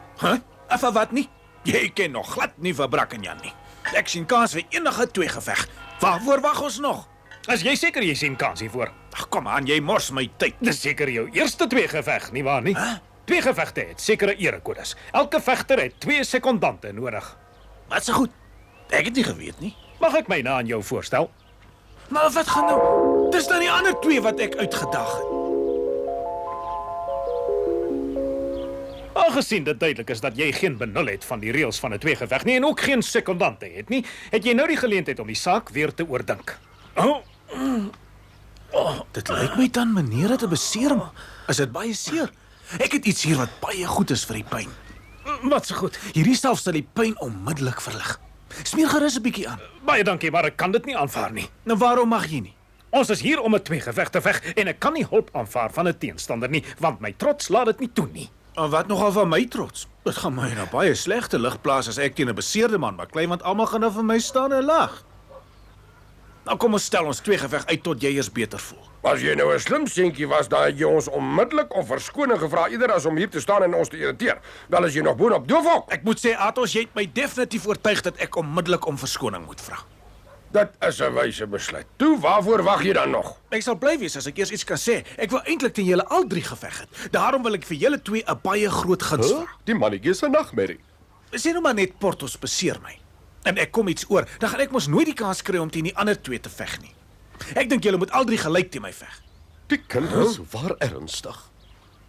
Vir wat nie? Jy ken nog glad nie vir Brakanjan nie. Ek sien kans vir enige twee geveg. Waarvoor wag ons nog? As jy seker jy sien kans hiervoor. Ag kom aan, jy mors my tyd. Dis seker jou eerste twee geveg, nie waar nie? Twee gevegte het sekere erekodes. Elke vegter het 2 sekondante nodig. Wat se goed? Ek het nie geweet nie. Mag ek my na aan jou voorstel? Maar wat gaan nou? Dis dan die ander twee wat ek uitgedag het. Aangesien dit duidelik is dat jy geen benul het van die reëls van 'n twee geveg nie en ook geen sekondante het nie, het jy nou die geleentheid om die saak weer te oordink. Dit lyk my dan maniere te beseer, maar is dit baie seer? Ek het iets hier wat baie goed is vir die pyn. Wat se goed? Hierdie self sal die pyn onmiddellik verlig. Smeer gerus 'n bietjie aan. Baie dankie, maar ek kan dit nie aanvaar nie. Nou waarom mag jy nie? Ons is hier om 'n twee geveg te veg en ek kan nie hulp aanvaar van 'n teenstander nie, want my trots laat dit nie toe nie. En wat nogal van my trots? Dit gaan my nou baie slegte lig plaas as ek teen 'n beseerde man baklei, want almal gaan nou vir my staan en lag. Nou kom ons stel ons twee geveg uit tot jy eers beter voel. As jy nou 'n slim seentjie was, dan het jy ons onmiddellik om verskoning gevra, eerder as om hier te staan en ons te irriteer. Wel as jy nog boonop doof ook. Ek moet sê, Athos, jy het my definitief oortuig dat ek onmiddellik om verskoning moet vra. Dit is 'n wyse besluit. Toe, waarvoor wag jy dan nog? Ek sal bly wees as ek eers iets kan sê. Ek wil eintlik teen julle al drie geveg het. Daarom wil ek vir julle twee 'n baie groot guns vra. Die mannetjie is 'n nagmerrie. Sê nou maar net Portos beseer my. En ek kom iets oor, dan gaan ek mos nooit die kans kry om teen die ander twee te veg nie. Ek dink julle moet al drie gelyk teen my veg. Die kind is waar ernstig.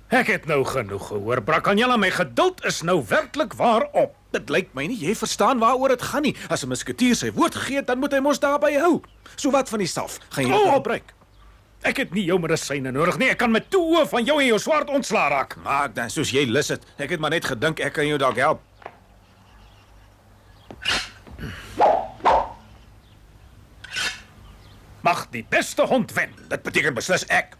Ek het nou genoeg gehoor, Brakanjan, my geduld is nou werklik waar op. Dit lyk my nie jy verstaan waaroor dit gaan nie. As 'n musketier sy woord gegee het, dan moet hy mos daarby hou. So wat van die salf? Gaan jy dit gebruik? Ek het nie jou medisyne nodig nie. Ek kan met 2 oë van jou en jou swaard ontslaa raak. Maak dan soos jy lus het. Ek het maar net gedink ek kan jou dalk help. Mag die beste hond wen. Dit beteken beslis ek.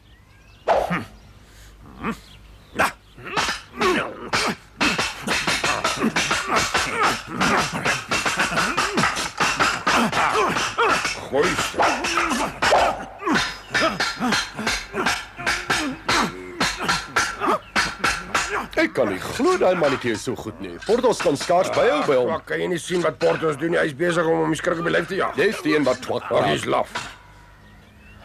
Ek kan nie glo daai mannetjie is so goed nie. Portos kan skaars byhou by hom. Maar kan jy nie sien wat Portos doen nie? Hy is besig om die skrik op die lyf te jag. Jy's die een wat twak. Hy is laf.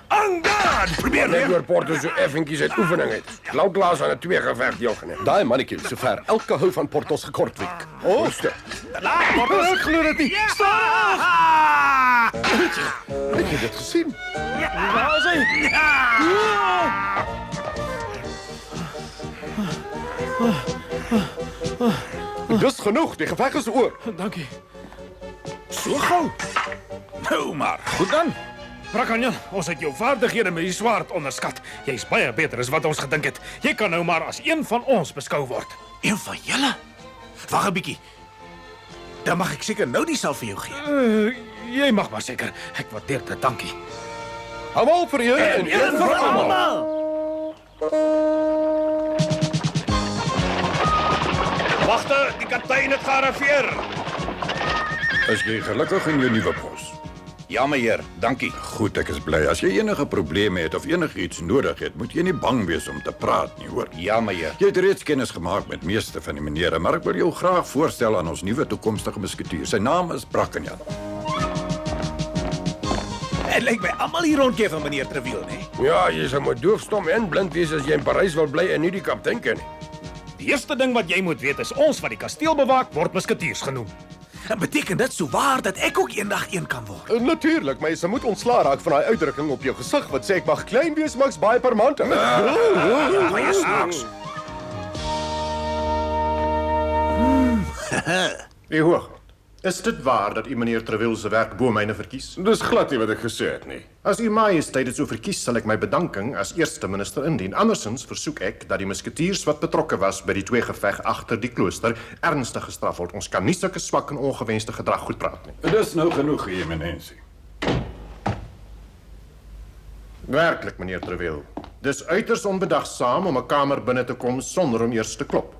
Angad! Probeer net oor Portos so effentjies uit oefening het. Lanklaas aan 'n twee geveg deelgeneem. Daai mannetjie is sover elke hou van Portos gekortwiek. Ooste. Laat Portos. Ek glo dit nie. Stadig! Ek het dit gesien. Waar is hy? Dis genoeg, die geveg is oor. Dankie. So gou. Nou maar, goed dan. Brakanjan, ons het jou vaardighede met die swaard onderskat. Jy's baie beter as wat ons gedink het. Jy kan nou maar as een van ons beskou word. Een van julle? Wag 'n bietjie. Dan mag ek seker nou die salf vir jou gee. Jy mag maar seker. Ek waardeer dit, dankie. Almal vir een en een vir almal. Wagte, die kaptein het gearriveer. Is jy gelukkig in jou nuwe pos? Ja, meneer, dankie. Goed, ek is bly. As jy enige probleme het of enigiets nodig het, moet jy nie bang wees om te praat nie, hoor. Ja, meneer. Jy het reeds kennis gemaak met meeste van die menere, maar ek wil jou graag voorstel aan ons nuwe toekomstige musketier. Sy naam is Brackenjan. Het lyk my almal hier rondjie van meneer Treville, né? Ja, jy sal moet doofstom en blind wees as jy in Parys wil bly en nie die kaptein ken nie. Die eerste ding wat jy moet weet is ons wat die kasteel bewaak word musketiers genoem. En beteken dit sou waar dat ek ook eendag een kan word? Natuurlik, maar jy moet ontslaa raak van daai uitdrukking op jou gesig wat sê ek mag klein wees, maks baie per maand. Baie snaaks. Die hoog. Is dit waar dat u meneer Treville se werk bo myne verkies? Dis glad nie wat ek gesê het nie. As u majesteit dit so verkies, sal ek my bedanking as eerste minister indien. Andersins versoek ek dat die musketiers wat betrokke was by die tweegeveg agter die klooster ernstig gestraf word. Ons kan nie sulke swak en ongewenste gedrag goed praat nie. Dis nou genoeg, eminensie. Werklik, meneer Treville. Dis uiters onbedagsaam om 'n kamer binne te kom sonder om eers te klop.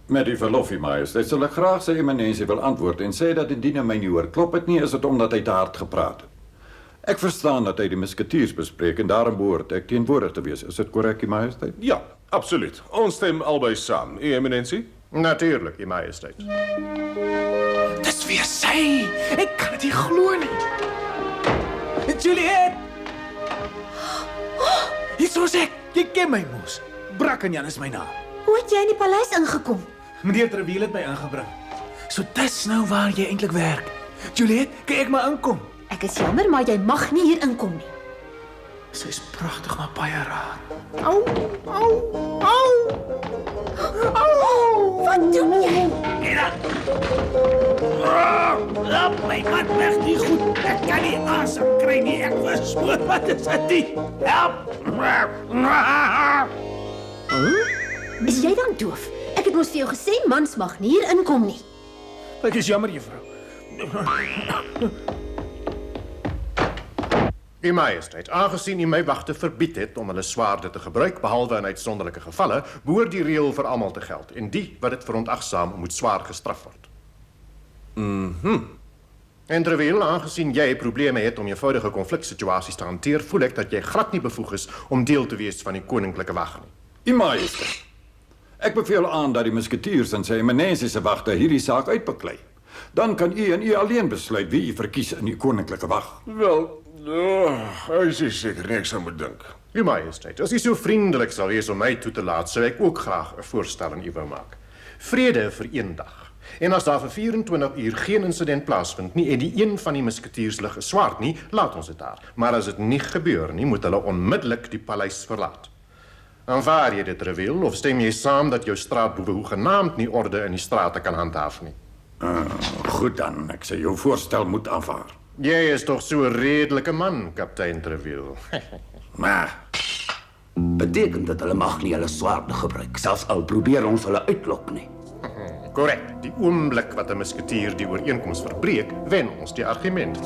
Met die verlof, u majesteit, sal ek graag sy eminensie wil antwoord en sê dat indien hy my nie hoor klop het nie, is dit omdat hy te hard gepraat het. Ek verstaan dat hy die musketiers bespreek en daarom behoort ek teenwoordig te wees. Is dit korrek, u majesteit? Ja, absoluut. Ons stem albei saam. U eminensie? Natuurlik, u majesteit. Dis weer sy. Ek kan dit nie glo nie. Juliet! Hier is ek. Jy ken my mos. Brackenjan is my naam. Hoe het jy in die paleis ingekom? Meneer Treville het my ingebring. So dis nou waar jy eintlik werk. Juliet, kan ek maar inkom? Ek is jammer, maar jy mag nie hier inkom nie. Sy's pragtig, maar baie raar. Au, au, au. Au! Wat doen jy? Laat my man weg, nie goed. Ek kan nie asem kry nie. Ek verspoor, wat is dit? Help! Is jy dan doof? Ek het mos vir jou gesê mans mag nie hier inkom nie. Ek is jammer, juffrou. U majesteit, aangesien u my wagte verbied het om hulle swaarde te gebruik, behalwe in uitsonderlike gevalle, behoort die reël vir almal te geld en die wat dit verontagsaam moet swaar gestraf word. En Treville, aangesien jy probleme het om eenvoudige konfliksituasies te hanteer, voel ek dat jy glad nie bevoeg is om deel te wees van die koninklike wag nie. U majesteit, ek beveel aan dat die musketiers en sy eminensie se wagte hierdie saak uitbeklei. Dan kan u en u alleen besluit wie u verkies in die koninklike wag. Wel, ek is seker nie ek sou moet dink. U majesteit, as u so vriendelik sal wees om my toe te laat, sou ek ook graag 'n voorstel aan u wou maak. Vrede vir een dag. En as daar vir 24 uur geen insident plaasvind nie en die een van die musketiers lig geswaard nie, laat ons dit daar. Maar as dit nie gebeur nie, moet hulle onmiddellik die paleis verlaat. Aanvaar jy dit, Treville, of stem jy saam dat jou straatboewe hoegenaamd nie orde in die strate kan handhaaf nie? Goed dan, ek sê jou voorstel moet aanvaar. Jy is toch so 'n redelike man, kaptein Treville. Maar beteken dat hulle mag nie hulle swaarde gebruik, selfs al probeer ons hulle uitlok nie. Korrek. Die oomblik wat 'n musketier die ooreenkoms verbreek, wen ons die argument.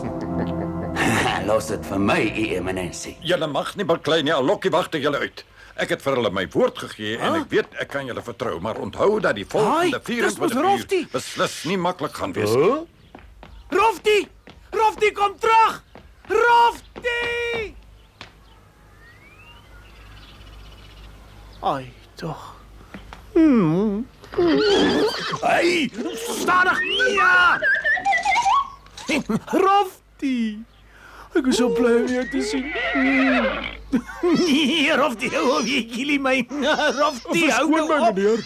Los dit vir my, u eminensie. Julle mag nie baklei nie, al lok die wagte julle uit. Ek het vir hulle my woord gegee en ek weet ek kan julle vertrou, maar onthou dat die volgende 24 uur beslis nie maklik gaan wees. Roftie! Roftie, kom terug! Roftie! Ai, tog. Hey, stadig! Ja! Roftie! Ek is so bly om jou te sien. Nee, Roftie, hoe jy kilie my. Roftie, hou nou op. Meneer.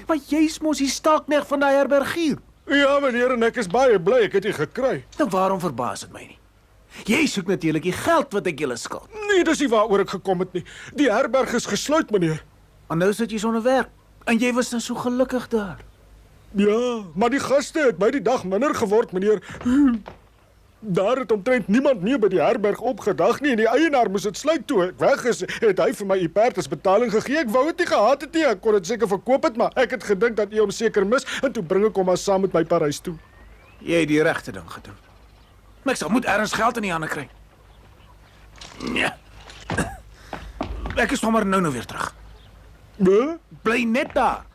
Maar jy's mos die stalknegt van daai herbergier. Ja, meneer, en ek is baie bly ek het dit gekry. Nou waarom verbaas dit my nie? Jy soek natuurlik die geld wat ek julle skuld. Nee, dis nie waaroor ek gekom het nie. Die herberg is gesluit, meneer. En nou sit jy sonder werk. En jy was nou so gelukkig daar. Ja, maar die gaste het by die dag minder geword, meneer. Daar het omtrent niemand meer by die herberg opgedag nie en die eienaar moes dit sluit toe ek weg is, het hy vir my ipert as betaling gegee. Ek wou dit nie gehad het nie, ek kon dit seker verkoop het, maar ek het gedink dat jy hom seker mis en toe bring ek hom maar saam met my Parys toe. Jy het die regte ding gedoen. Maar ek sal moet ergens geld in die hande kry. Ja. Ek is sommer nou weer terug. Nee? Bly net daar.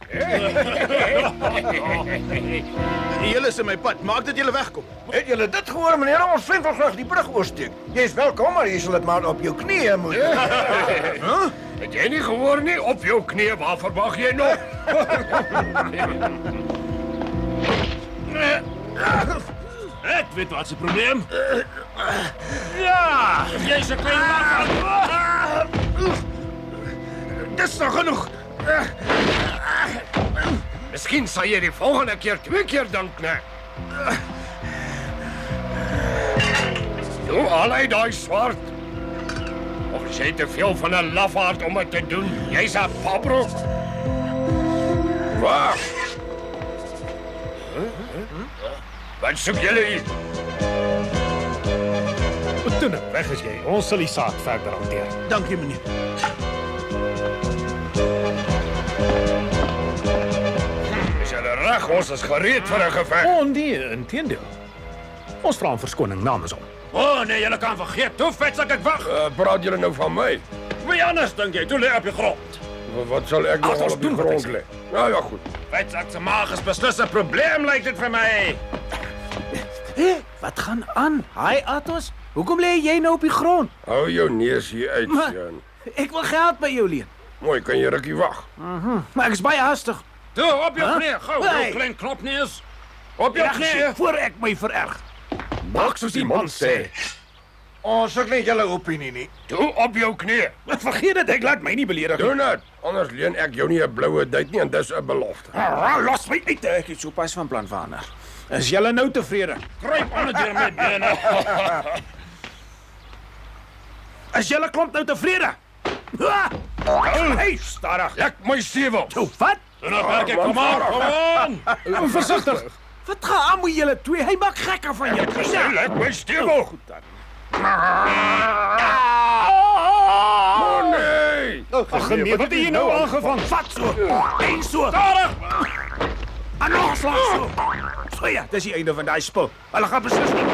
Julle is in my pad. Maak dat julle wegkom. Het julle dit gehoor, meneer? Ons vriend wil graag die brug oorsteek. Jy's welkom, maar jy sal dit maar op jou knieë moet. Het jy nie gehoor nie? Op jou knieë, waar verwag jy nog? Ek weet wat se probleem. Ja, jy's 'n klein lafaard. Dis nog genoeg. Miskien sal jy die volgende keer 2 keer dink, né? Doe al uit daai swart. Of is jy te veel van 'n lafaard om dit te doen? Jy's 'n pabrok. Wag. Wat soek julle hier? Toe nou, weg is jy. Ons sal die saak verder hanteer. Dankie, meneer. Is julle reg? Ons is gereed vir 'n geveg. Oh nee, inteendeel. Ons vra om verskoning namens hom. Oh nee, julle kan vergeet. Hoe vet sal ek wag? Praat julle nou van my? Wie anders dink jy? Toe lê op die grond. Wat sal ek nog op die grond lê? Nou ja, goed. Vetsak se maag is beslis 'n probleem, lyk dit vir my. Wat gaan aan? Hi, Atos. Hoekom lê jy nou op die grond? Hou jou neus hier uit, Jan. Ek wil geld by jou leen. Mooi, kan jy rukkie wag. Maar ek is baie haastig. Toe, op jou knie. Gou, Hey. jou klein knopneus. Op jou Regs, knie. voor ek my vererg. Maak soos die man sê. Ons het nie julle opinie nie. Toe op jou knie. Wat vergeet dit, ek laat my nie beledig nie. Doen dit. Anders leen ek jou nie 'n bloue duit nie en dis 'n belofte. Los my uit, ek het sopas van plan verander. Is julle nou tevrede? Kruip onder deur my bene. Is julle klomp nou tevrede? Hey, stadig. Ek my sewe. Toe, wat? En dan werk ek, kom aan. Versigtig. Wat gaan aan met julle twee? Hy maak gekke van julle. Ek my stewel. Goed dan. Oh nee. Ag nee, wat het jy nou aangevang? Vat so. En so. Stadig. En nog slag so. So ja, dis die einde van daai spul. Hulle gaan beslis nie.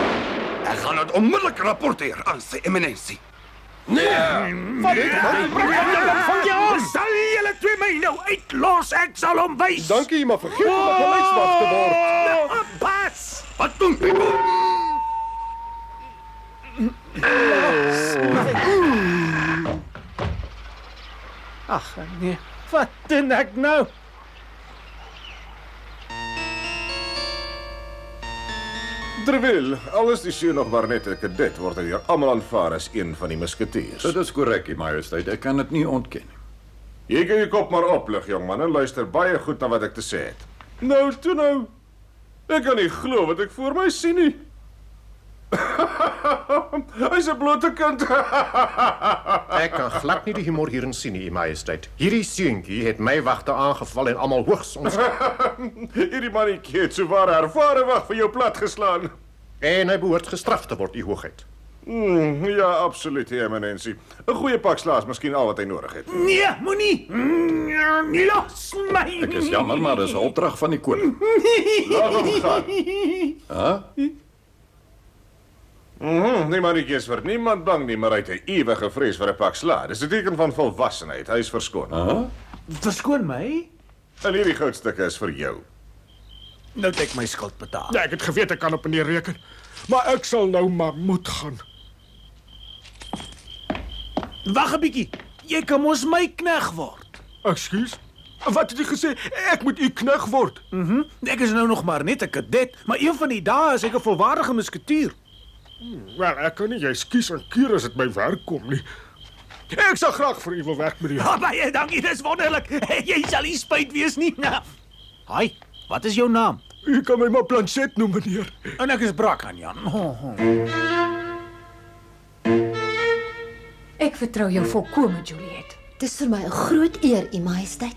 Ek gaan dit onmiddellik rapporteer aan sy eminensie. Nee. Sal julle twee my nou uitlos? Ek sal hom wys. Dankie, maar vergeet om op 'n lyswag te word. Pas. Wat doen jy? Ag nee, wat doen ek nou? Terwyl alles die seun nog maar net 'n kadet word hier almal aanvaar as een van die musketiers. Dit is korrek, U Majesteit. Ek kan dit nie ontken nie. Jy kan jou kop maar oplig, jongman, en luister baie goed na wat ek te sê het. Nou, toe nou. Ek kan nie glo wat ek voor my sien nie. Hy's 'n blote kind. Ek kan glad nie die humor hierin sien nie, U Majesteit. Hierdie seentjie het my wagte aangeval en almal hoogs ons. Hierdie mannetjie het sowaar ervare wag vir jou plat geslaan. En hy behoort gestraf te word, U Hoogheid. Ja, absoluut, Heer Eminensie. 'n Goeie pak slaas miskien al wat hy nodig het. Nee, moenie. Los my. Ek is jammer, maar dis 'n opdrag van die koning. Laat hom gaan. Hæ? Die mannetjie is vir niemand bang nie, maar hy het 'n ewige vrees vir 'n pak slaag. Dis 'n teken van volwassenheid. Hy is verskoon. Verskoon my. En hierdie goudstukke is vir jou. Nou het ek my skuld betaal. Ja, ek het geweet ek kan op meneer reken. Maar ek sal nou maar moet gaan. Wag 'n bietjie. Jy kan mos my knegg word. Ekskuus? Wat het jy gesê? Ek moet u knegg word. Ek is nou nog maar net 'n kadet, maar een van die dae is ek 'n volwaardige musketier. Wel, ek kan nie jy skies en keer as dit my werk kom nie. Ek sal graag vir u wil werk, meneer. Ja, baie dankie, dis wonderlik. Jy sal nie spyt wees nie. Hi, wat is jou naam? U kan my maar Planchet noem, meneer. En ek is Brak aan Jan. Ek vertrou jou volkome, Juliet. Dis vir my 'n groot eer, U Majesteit.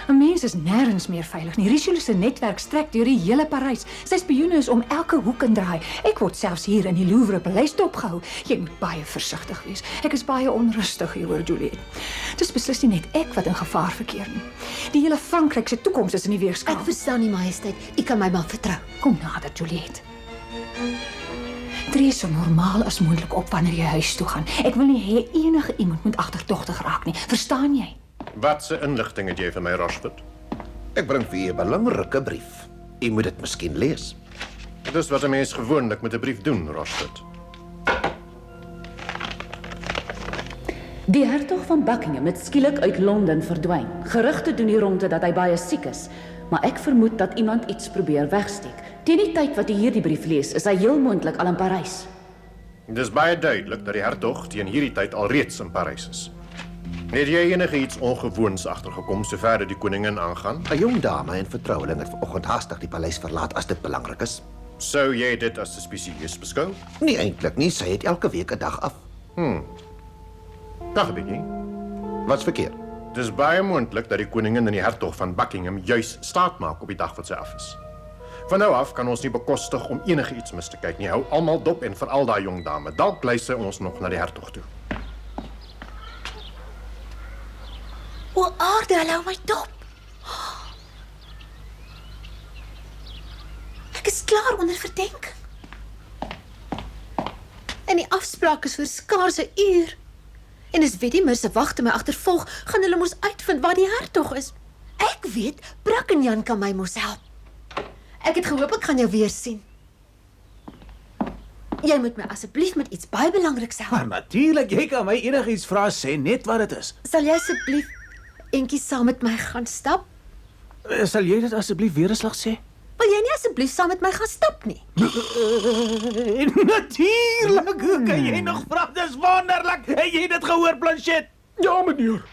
'n Mens is nêrens meer veilig nie. Richelieu se netwerk strek deur die hele Parys. Sy spioene is om elke hoek en draai. Ek word selfs hier in die Louvre paleis dopgehou. Jy moet baie versigtig wees. Ek is baie onrustig hieroor, Juliet. Dis beslis nie net ek wat in gevaar verkeer nie. Die hele Frankryk se toekoms is in die weegskaal. Ek verstaan nie, Majesteit. U kan my maar vertrou. Kom nader, Juliet. Tree so normaal as moontlik op wanneer jy huis toe gaan. Ek wil nie hê enige iemand moet agterdogtig raak nie. Verstaan jy? Watse inligting het jy vir my, Rochefort? Ek bring vir u 'n belangrike brief. U moet dit miskien lees. Dis wat 'n mens gewoonlik met 'n brief doen, Rochford. Die hertog van Buckingham het skielik uit Londen verdwyn. Gerugte doen die ronde dat hy baie siek is, maar ek vermoed dat iemand iets probeer wegsteek. Teen die tyd wat jy hierdie brief lees, is hy heel moontlik al in Parys. Dis baie duidelik dat die hertog teen hierdie tyd alreeds in Parys is. Het jy enige iets ongewoons agtergekom sover die koningin aangaan? 'n Jong dame en vertroueling het vanoggend haastig die paleis verlaat as dit belangrik is. Sou jy dit as suspisieus beskou? Nie eintlik nie, sy het elke week 'n dag af. Dag 'n bietjie. Wat's verkeerd? Dis baie moontlik dat die koningin en die hertog van Buckingham juis staat maak op die dag wat sy af is. Van nou af kan ons nie bekostig om enige iets mis te kyk nie. Hou almal dop en veral daai jong dame. Dalk luister ons nog na die hertog toe. O, aarde, hulle hou my dop. Ek is klaar onder verdenking. En die afspraak is vir skaars 'n uur. En as Wedimer se wagte my agtervolg, gaan hulle mos uitvind waar die hertog is. Ek weet, Brak en Jan kan my mos help. Ek het gehoop ek gaan jou weer sien. Jy moet my asseblief met iets baie belangriks help. Maar natuurlik, jy kan my enigiets vra, sê net wat dit is. Sal jy asseblief eentjie saam met my gaan stap? Sal jy dit asseblief weer 'n slag sê? Wil jy nie asseblief saam met my gaan stap nie? Natuurlik, hoe kan jy nog vra? Dis wonderlik. Het jy dit gehoor, Blanchet? Ja, meneer.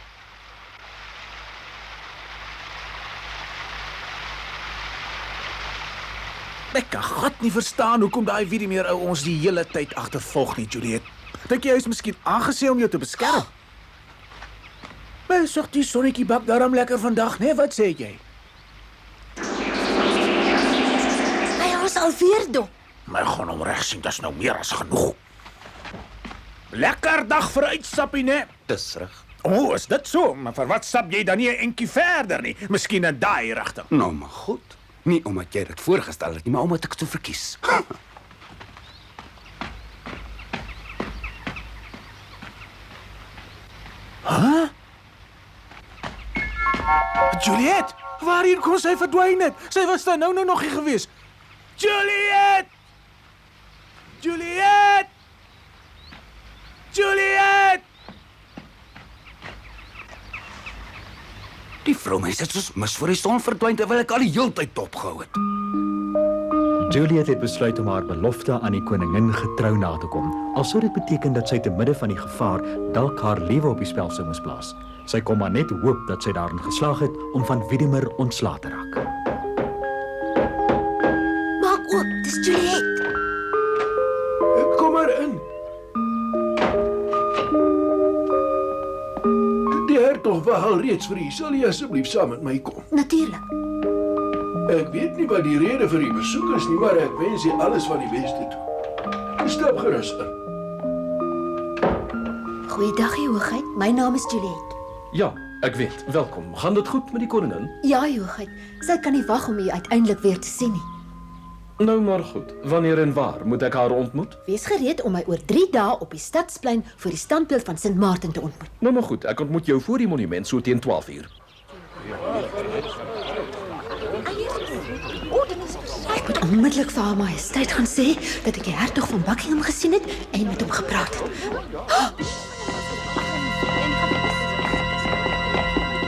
Ek kan glad nie verstaan hoekom daai Wedimer ou ons die hele tyd agtervolg nie, Juliet. Dink jy hy is miskien aangesê om jou te beskerm? Maar sog die sonnetjie bak daarom lekker vandag, né? Wat sê jy? Hy ons alweer dop. My gaan hom reg sien, dis nou meer as genoeg. Lekker dag vir uitstappie, né? Dis reg. O, is dit so? Maar vir wat stap jy dan nie 'n entjie verder nie? Miskien in daai rigting. Nou, maar goed. Nie omdat jy dit voorgestel het nie, maar omdat ek dit verkies. Huh? Juliet, waarheen kon sy verdwyn het? Sy was daar nou nog nie gewees. Juliet! Juliet! Juliet! Die vroumens het soos mis voor die son verdwyn terwyl ek al die heeltyd dopgehou het. Juliet het besluit om haar belofte aan die koningin getrou na te kom. Al sou dit beteken dat sy te midde van die gevaar dalk haar lewe op die spel sou moes plaas. Sy kon maar net hoop dat sy daarin geslaag het om van Wedimer ontslae te raak. Maak oop, dis Juliet. Kom maar in. Die hertog wag al reeds vir u. Sal jy asseblief saam met my kom? Natuurlik. Ek weet nie wat die rede vir die besoek is nie, maar ek wens jy alles van die beste toe. Stap gerus in. Goeiedag, U Hoogheid. My naam is Juliet. Ja, ek weet. Welkom. Gaan dit goed met die koningin? Ja, U Hoogheid. Sy kan nie wag om u uiteindelik weer te sien nie. Nou maar goed. Wanneer en waar moet ek haar ontmoet? Wees gereed om my oor 3 dae op die stadsplein voor die standbeeld van Sint Maarten te ontmoet. Nou maar goed, ek ontmoet jou voor die monument so teen 12:00. Ek moet onmiddellik vir haar majesteit gaan sê dat ek die hertog van Buckingham gesien het en met hom gepraat het.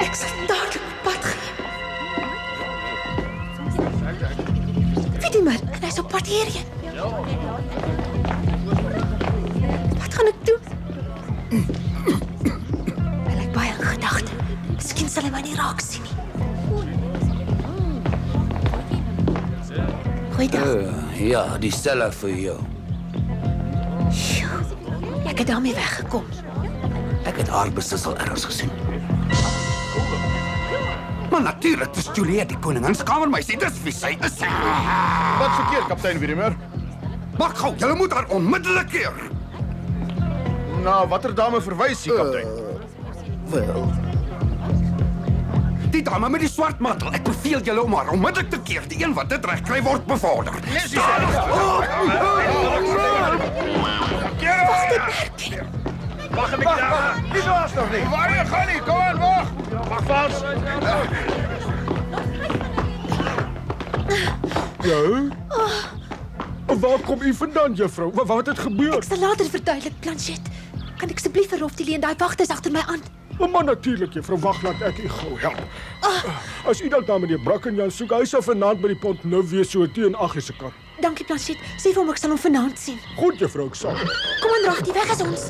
Ek sal dadelik op pad gaan. Wedimer, hy is op pad hierheen. Wat gaan ek doen? Hy lyk baie in gedagte. Miskien sal hy my nie raak sien nie. Goeiedag. Ja, die stelle vir jou. Ek het daarmee weggekom. Ek het haar beslis al ergens gesien. Maar natuurlik, dis Juliet, die koningin se kamermeisie. Dis wie sy is. Wat verkeerd, kaptein Wedimer? Maak gou, julle moet haar onmiddellik keer. Na watter dame verwys jy, kaptein? Wel. Die dame met die swart mantel. Ek beveel julle om haar onmiddellik te keer. Die een wat dit reg kry word bevorder. Wag Wag 'n bietjie daar. Nie so haastig nie. Waar jy gaan nie. Kom aan, wag. Wag vals. Ja? Waar kom u vandaan, juffrou? Wat het gebeur? Ek sal later verduidelik, Planchet. Kan ek asseblief vir Roftie leen? Daai wagte is agter my aan. Maar natuurlik, juffrou, wag, laat ek u gou help. As u dalk na meneer Brackenjan soek, hy sal vanaand by die Pont Neuf wees so teen 8:00 se kant. Dankie, Planchet. Sê vir hom ek sal hom vanaand sien. Goed, juffrou, ek sal. Kom aan, Roftie, weg is ons.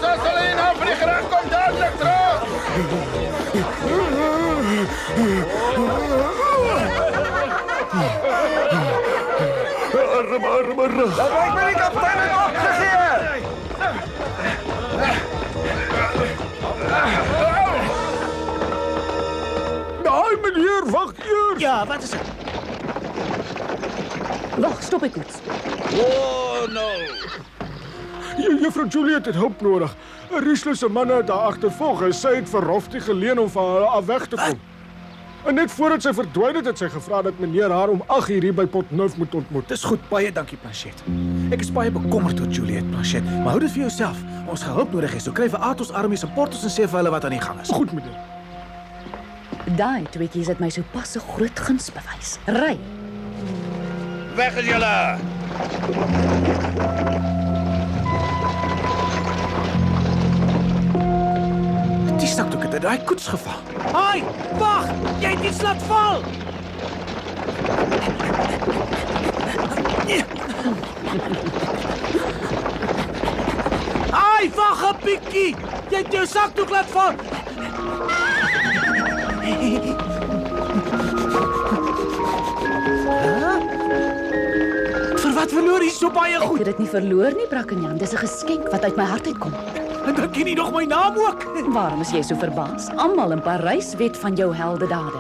Salina, vir die gereg kom dadelik terug. Arme rug. Dat ek met die kaptein het opgegee. Nee, meneer, wag eers. Ja, wat is dit? Wag, stop ek koets. Oh, no. Juffrou Juliet het hulp nodig. Richelieu se manne het haar agtervolg en sy het vir Roftie geleen om van haar af weg te kom. En net voordat sy verdwyn het, het sy gevra dat meneer haar om 8:00 hier by Pont Neuf moet ontmoet. Dis goed, baie dankie, Planchet. Ek is baie bekommerd oor Juliet, Planchet, maar hou dit vir jouself. Ons hulp nodig is, so kry vir Athos Aramis en Porthos en sê vir hulle wat aan die gang is. Goed, meneer. Daai tweeetjies het my sopas 'n groot guns bewys. Ry. Weg is julle. Die sakdoek het in daai koets geval. Haai, wag! Jy het iets laat val. Haai, wag 'n bietjie. Jy het jou sakdoek laat val. Vir wat verloor jy so baie goed? Ek het dit nie verloor nie, Brackenjan. Dis 'n geskenk wat uit my hart uitkom. En dan ken jy nog my naam ook. Waarom is jy so verbaas? Almal in Parys weet van jou heldedade.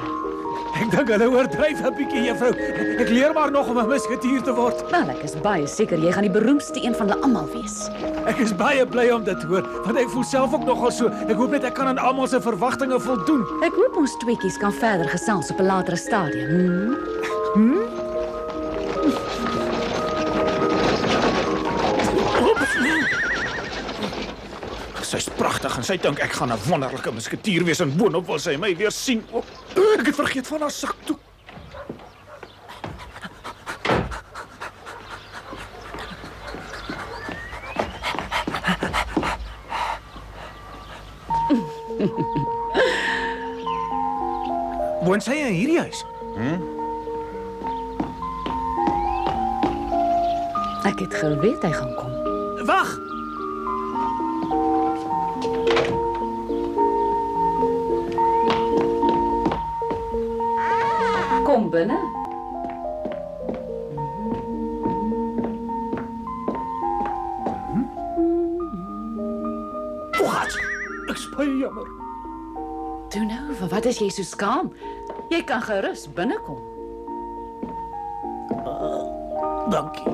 Ek dink hulle oordryf 'n bietjie, juffrou. Ek leer maar nog om 'n musketier te word. Wel, ek is baie seker jy gaan die beroemdste een van hulle almal wees. Ek is baie bly om dit te hoor, want ek voel self ook nogal so. Ek hoop net ek kan aan almal se verwagtinge voldoen. Ek hoop ons tweeetjies kan verder gesels op 'n latere stadium. Sy's pragtig en sy dink ek gaan 'n wonderlike musketier wees en boonop wil sy my weer sien. Oh, ek het vergeet van haar sakdoek. Woon sy in hierdie huis? Ek het geweet hy gaan kom. Wag! Kom binne. Wat? Ek is baie jammer. Toe nou, vir wat is jy so skaam? Jy kan gerus binnekom. Dankie.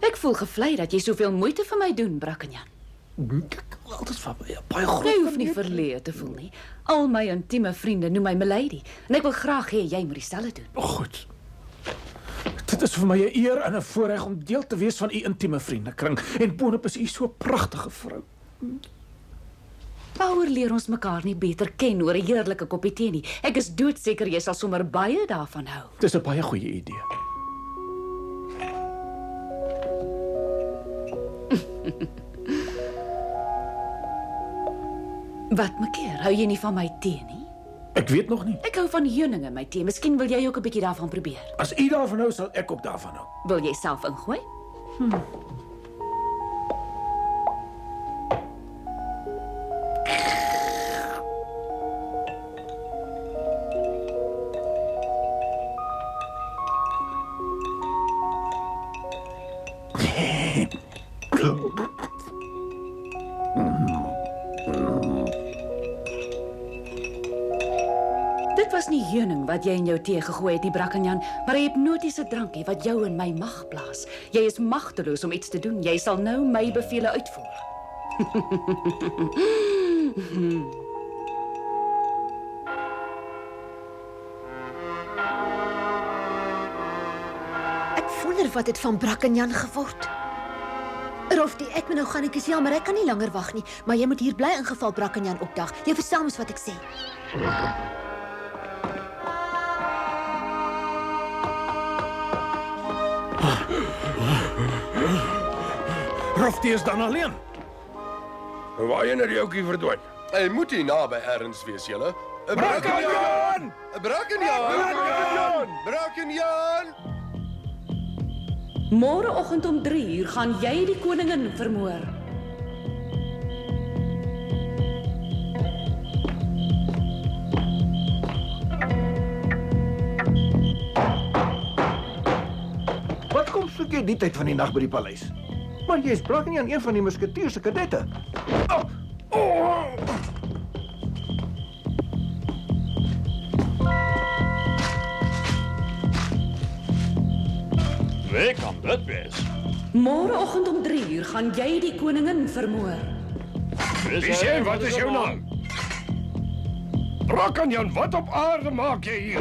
Ek voel gevlei dat jy soveel moeite vir my doen, Brackenjan. Dit is baie groot. Jy hoef nie verleë te voel nie. Al my intieme vriende noem my Milady en ek wil graag hê jy moet dieselfde doen. Goed. Dit is vir my 'n eer en 'n voorreg om deel te wees van u intieme vriendekring en boonop is u so 'n pragtige vrou. Waaroor leer ons mekaar nie beter ken oor 'n heerlike koppie tee nie. Ek is doodseker jy sal sommer baie daarvan hou. Dis 'n baie goeie idee. Wat makeer? Hou jy nie van my tee nie? Ek weet nog nie. Ek hou van heuning in my tee. Miskien wil jy ook 'n bietjie daarvan probeer. As u daarvan hou, sal ek ook daarvan hou. Wil jy self ingooi? Dit was nie heuning wat jy in jou tee gegooi het, die Brackenjan, maar 'n hipnotiese drankie wat jou in my mag blaas. Jy is magteloos om iets te doen. Jy sal nou my bevele uitvoer. Ek wonder wat het van Brackenjan geword. Roftie, ek moet nou gaan, ek is jammer, ek kan nie langer wag nie, maar jy moet hier bly in geval Brakkenjan opdag. Jy verstaan mos wat ek sê. Roftie is dan alleen. Waarheen het die ouetjie verdwyn? Hy moet hier naby ergens wees, julle. Brakkenjan! Brakkenjan! Môreoggend om 3:00 gaan jy die koningin vermoor. Wat kom soek jy die tyd van die nag by die paleis? Maar jy's Brakkenjan, een van die musketiers se kadette. Wie kan dit wees? Môreoggend om 3:00 gaan jy die koningin vermoor. Wie sê, wat is jou naam? Brakkenjan, wat op aarde maak jy hier?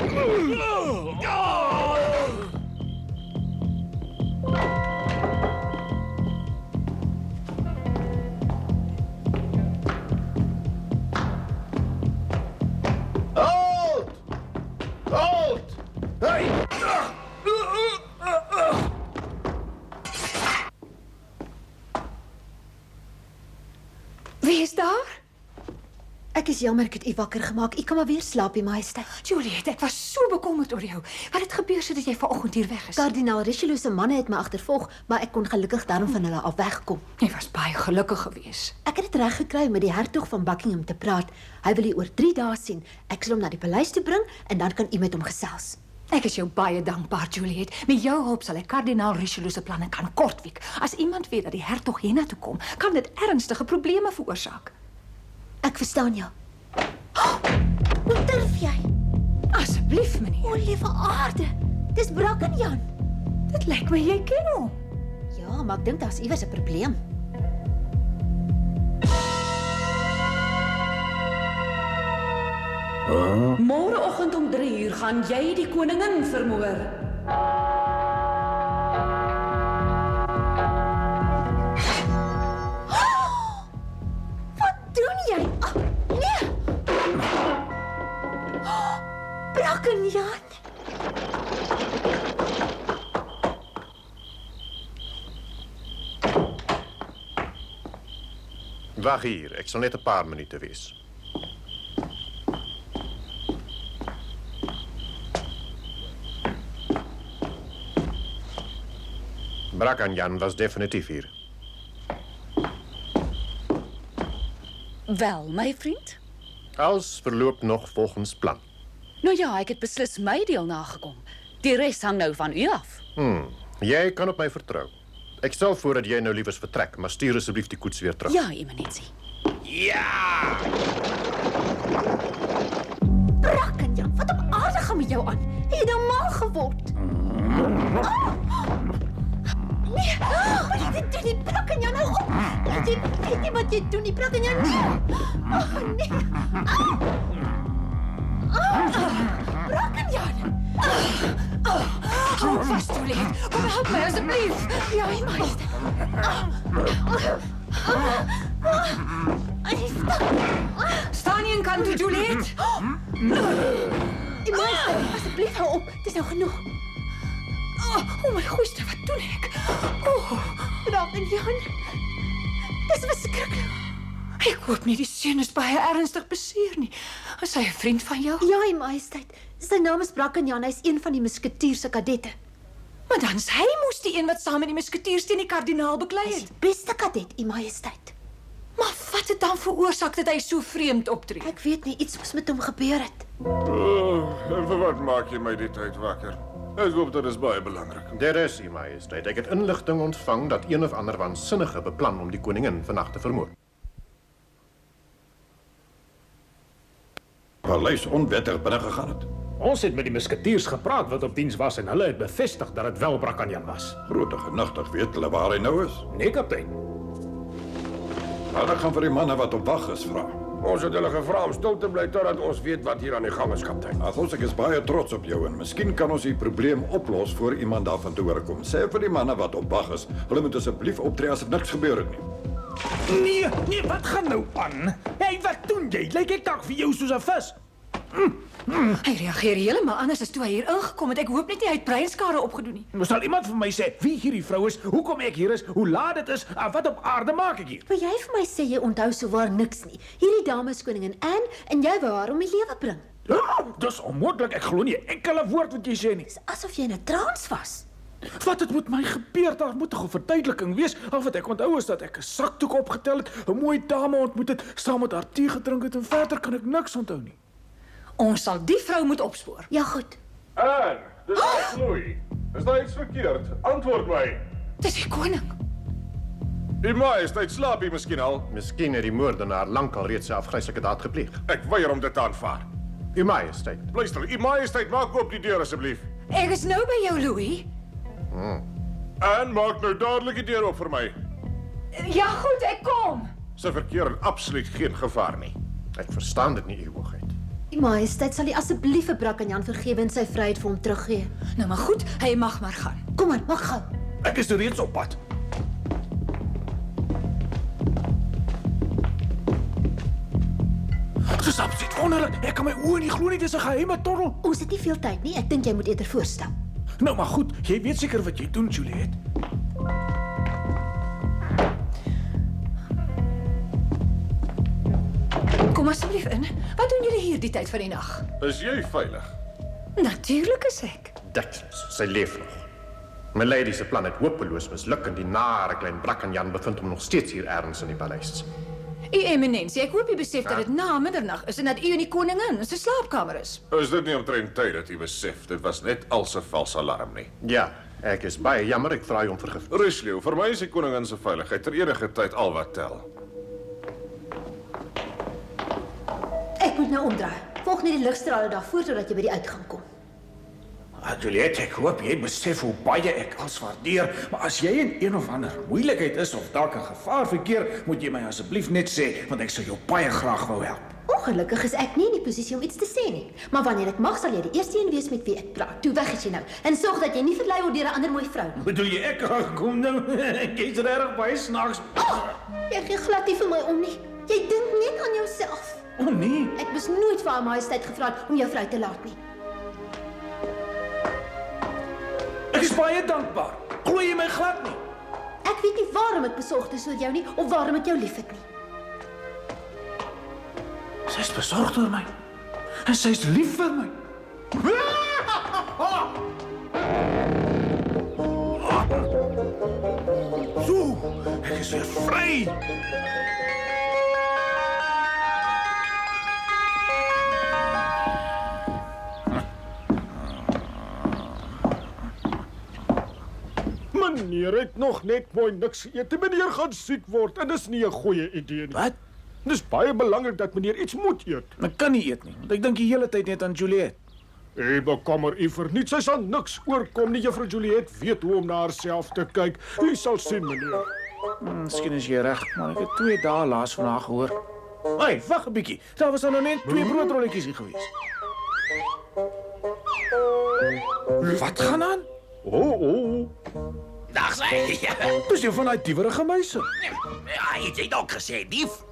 Halt! Halt! Hey! Wie is daar? Ek is jammer ek het u wakker gemaak. U kan maar weer slaap, U Majesteit. Juliet, ek was so bekommerd oor jou. Wat het gebeur sodat jy vanoggend hier weg is? Kardinaal Richelieu se manne het my agtervolg, maar ek kon gelukkig daarom van hulle af wegkom. Jy was baie gelukkig geweest. Ek het dit reg gekry om met die hertog van Buckingham te praat. Hy wil u oor 3 dae sien. Ek sal hom na die paleis toe bring en dan kan u met hom gesels. Ek is jou baie dankbaar, Juliet. Met jou hulp sal ek kardinaal Richelieu se planne kan kortwiek. As iemand weet dat die hertog hiernatoe kom, kan dit ernstige probleme veroorsaak. Ek verstaan jou. Hoe durf jy? Asseblief, meneer. O, liewe aarde. Dis Brakkenjan. Dit lyk my jy ken hom. Ja, maar ek dink daar's iewers 'n probleem. Môreoggend om 3:00 gaan jy die koningin vermoor. Wat doen jy? Nee! Brakkenjan. Wag hier, ek sal net 'n paar minute wees. Brakkenjan was definitief hier. Wel, my vriend? Alles verloop nog volgens plan. Nou ja, ek het beslis my deel nagekom. Die res hang nou van u af. Jy kan op my vertrou. Ek stel voor dat jy nou liewers vertrek, maar stuur asseblief die koets weer terug. Ja, Eminensie. Ja! Brakkenjan, wat op aarde gaan met jou aan? Het jy nou mal geword? Nee, wat jy doen nie, Brakkenjan, hou op. Jy weet nie wat jy doen nie, Brakkenjan, nee. Nee. Brakkenjan. Hou vast, Juliet. Kom help my asseblief. Ja, U Majesteit. Staan nie in kant toe, Juliet. U Majesteit, asseblief hou op. Dis nou genoeg. Oh my goeie, wat doen ek? Brakkenjan. Dis verskriklik. Ek hoop nie die seun is baie ernstig beseer nie. Is hy 'n vriend van jou? Ja, U Majesteit. Sy naam is Brakkenjan. Hy's een van die musketiers se kadette. Maar dan is hy moes die een wat saam met die musketiers teen die kardinaal beklei het. Hy's die beste kadet, U Majesteit. Maar wat het dan veroorsaak dat hy so vreemd optree? Ek weet nie, iets moes met hom gebeur het. En vir wat maak jy my die tyd wakker? Ek hoop dit is baie belangrik. Daar is, U Majesteit. Ek het inligting ontvang dat een of ander waansinnige beplan om die koningin vannacht te vermoor. Paleis onwettig binne gegaan het. Ons het met die musketiers gepraat wat op diens was en hulle het bevestig dat dit wel Brakkenjan was. Groot en genigtig weet hulle waar hy nou is. Nee, kaptein. Maar ek gaan vir die manne wat op wag is vra. Ons het hulle gevra om stil te bly totdat ons weet wat hier aan die gang is, kaptein. Ag, ons ek is baie trots op jou en miskien kan ons die probleem oplos voor iemand daarvan te hoor kom. Sê vir die manne wat op wag is, hulle moet asseblief optree asof niks gebeur het nie. Nee, wat gaan nou aan? Hey, wat doen jy? Lyk ek dalk vir jou soos 'n vis? Hy reageer heeltemal anders as toe hy hier ingekom het. Ek hoop net nie hy het breinskade opgedoen nie. Nou sal iemand vir my sê wie hierdie vrou is, hoekom ek hier is, hoe laat dit is, en wat op aarde maak ek hier? Wil jy vir my sê jy onthou souwaar niks nie? Hierdie dame is koningin Anne en jy wou haar om die lewe bring. Dis onmoontlik, ek glo nie 'n enkele woord wat jy sê nie. Dis asof jy in 'n trance was. Wat het met my gebeur? Daar moet tog 'n verduideliking wees. Al wat ek onthou is dat ek 'n sakdoek opgetel het, 'n mooi dame ontmoet het, saam met haar tee gedrink het en verder kan ek niks onthou nie. Ons sal die vrou moet opspoor. Ja, goed. En, dis al Louis. Is daar iets verkeerd? Antwoord my. Dis die koning. Die majesteit slaap hier miskien al. Miskien het die moordenaar lankal reeds sy afgryslike daad gepleeg. Ek weier om dit te aanvaar. U majesteit. Luister, u majesteit, maak oop die deur asseblief. Ek is nou by jou, Louis. En maak nou dadelik die deur oop vir my. Ja, goed, ek kom. Sy verkeer in absoluut geen gevaar nie. Ek verstaan dit nie, u hoogheid. Die majesteit sal die asseblief vir Brackenjan vergewe en sy vryheid vir hom teruggee. Nou maar goed, hy mag maar gaan. Kom aan, mag gou. Ek is reeds op pad. Dis absoluut wonderlik. Ek kan my oë nie glo nie, dis 'n geheime tonnel. Ons het nie veel tyd nie. Ek dink jy moet eerder voorstap. Nou maar goed, jy weet seker wat jy doen, Juliet. Kom asseblief in. Wat doen julle hier die tyd van die nag? Is jy veilig? Natuurlik is ek. Douglas, sy leef nog. Milady se plan het hopeloos misluk en die nare klein Brackenjan bevind hom nog steeds hier ergens in die paleis. U eminensie, ek hoop u besef dat dit na middernag is en dat u in die koningin se slaapkamer is. Is dit nie omtrent tyd dat u besef dit was net als 'n vals alarm nie? Ja, ek is baie jammer, ek vra u om vergifnis. Richelieu, vir my is die koningin se veiligheid ter enige tyd al wat tel. Ek moet nou omdraai. Volg net die ligstrale daarvoor sodat jy by die uitgang kom. Juliet, ek hoop jy besef hoe baie ek alles waardeer, maar as jy in een of ander moeilikheid is of dalk 'n gevaar verkeer, moet jy my asseblief net sê, want ek sou jou baie graag wou help. Ongelukkig is ek nie in die posisie om iets te sê nie, maar wanneer ek mag, sal jy die eerste een wees met wie ek praat. Toe weg is jy nou en sorg dat jy nie verlei word deur 'n ander mooi vrou nie. Bedoel jy ek kom nou? Jy's regtig baie snaaks. Jy gee glad nie vir my om nie. Jy dink net aan jouself. O nee. Ek was nooit vir haar majesteit gevra om jou vrou te laat nie. Ek is baie dankbaar. Glo jy my glad nie? Ek weet nie waarom ek besorgd is oor jou nie of waarom ek jou liefhet nie. Sy is besorgd oor my. En sy is lief vir my. So, ek is weer vry. Meneer het nog net mooi niks geëet. Meneer gaan siek word en dis nie 'n goeie idee nie. Wat? Dis baie belangrik dat meneer iets moet eet. Ek kan nie eet nie, want ek dink die hele tyd net aan Juliet. Hey, bekommer u vir niets. Sy sal niks oorkom nie. Juffrou Juliet weet hoe om na haarself te kyk. U sal sien, meneer. Miskien is jy reg, maar ek het 2 dae laas van haar gehoor. Hey, wag 'n bietjie. Daar was nou net 2 broodrolletjies hier gewees. Wat gaan aan? Oh. Dag sy. Dis jy van daai diewerige muise. Ja, het jy dalk gesê dief?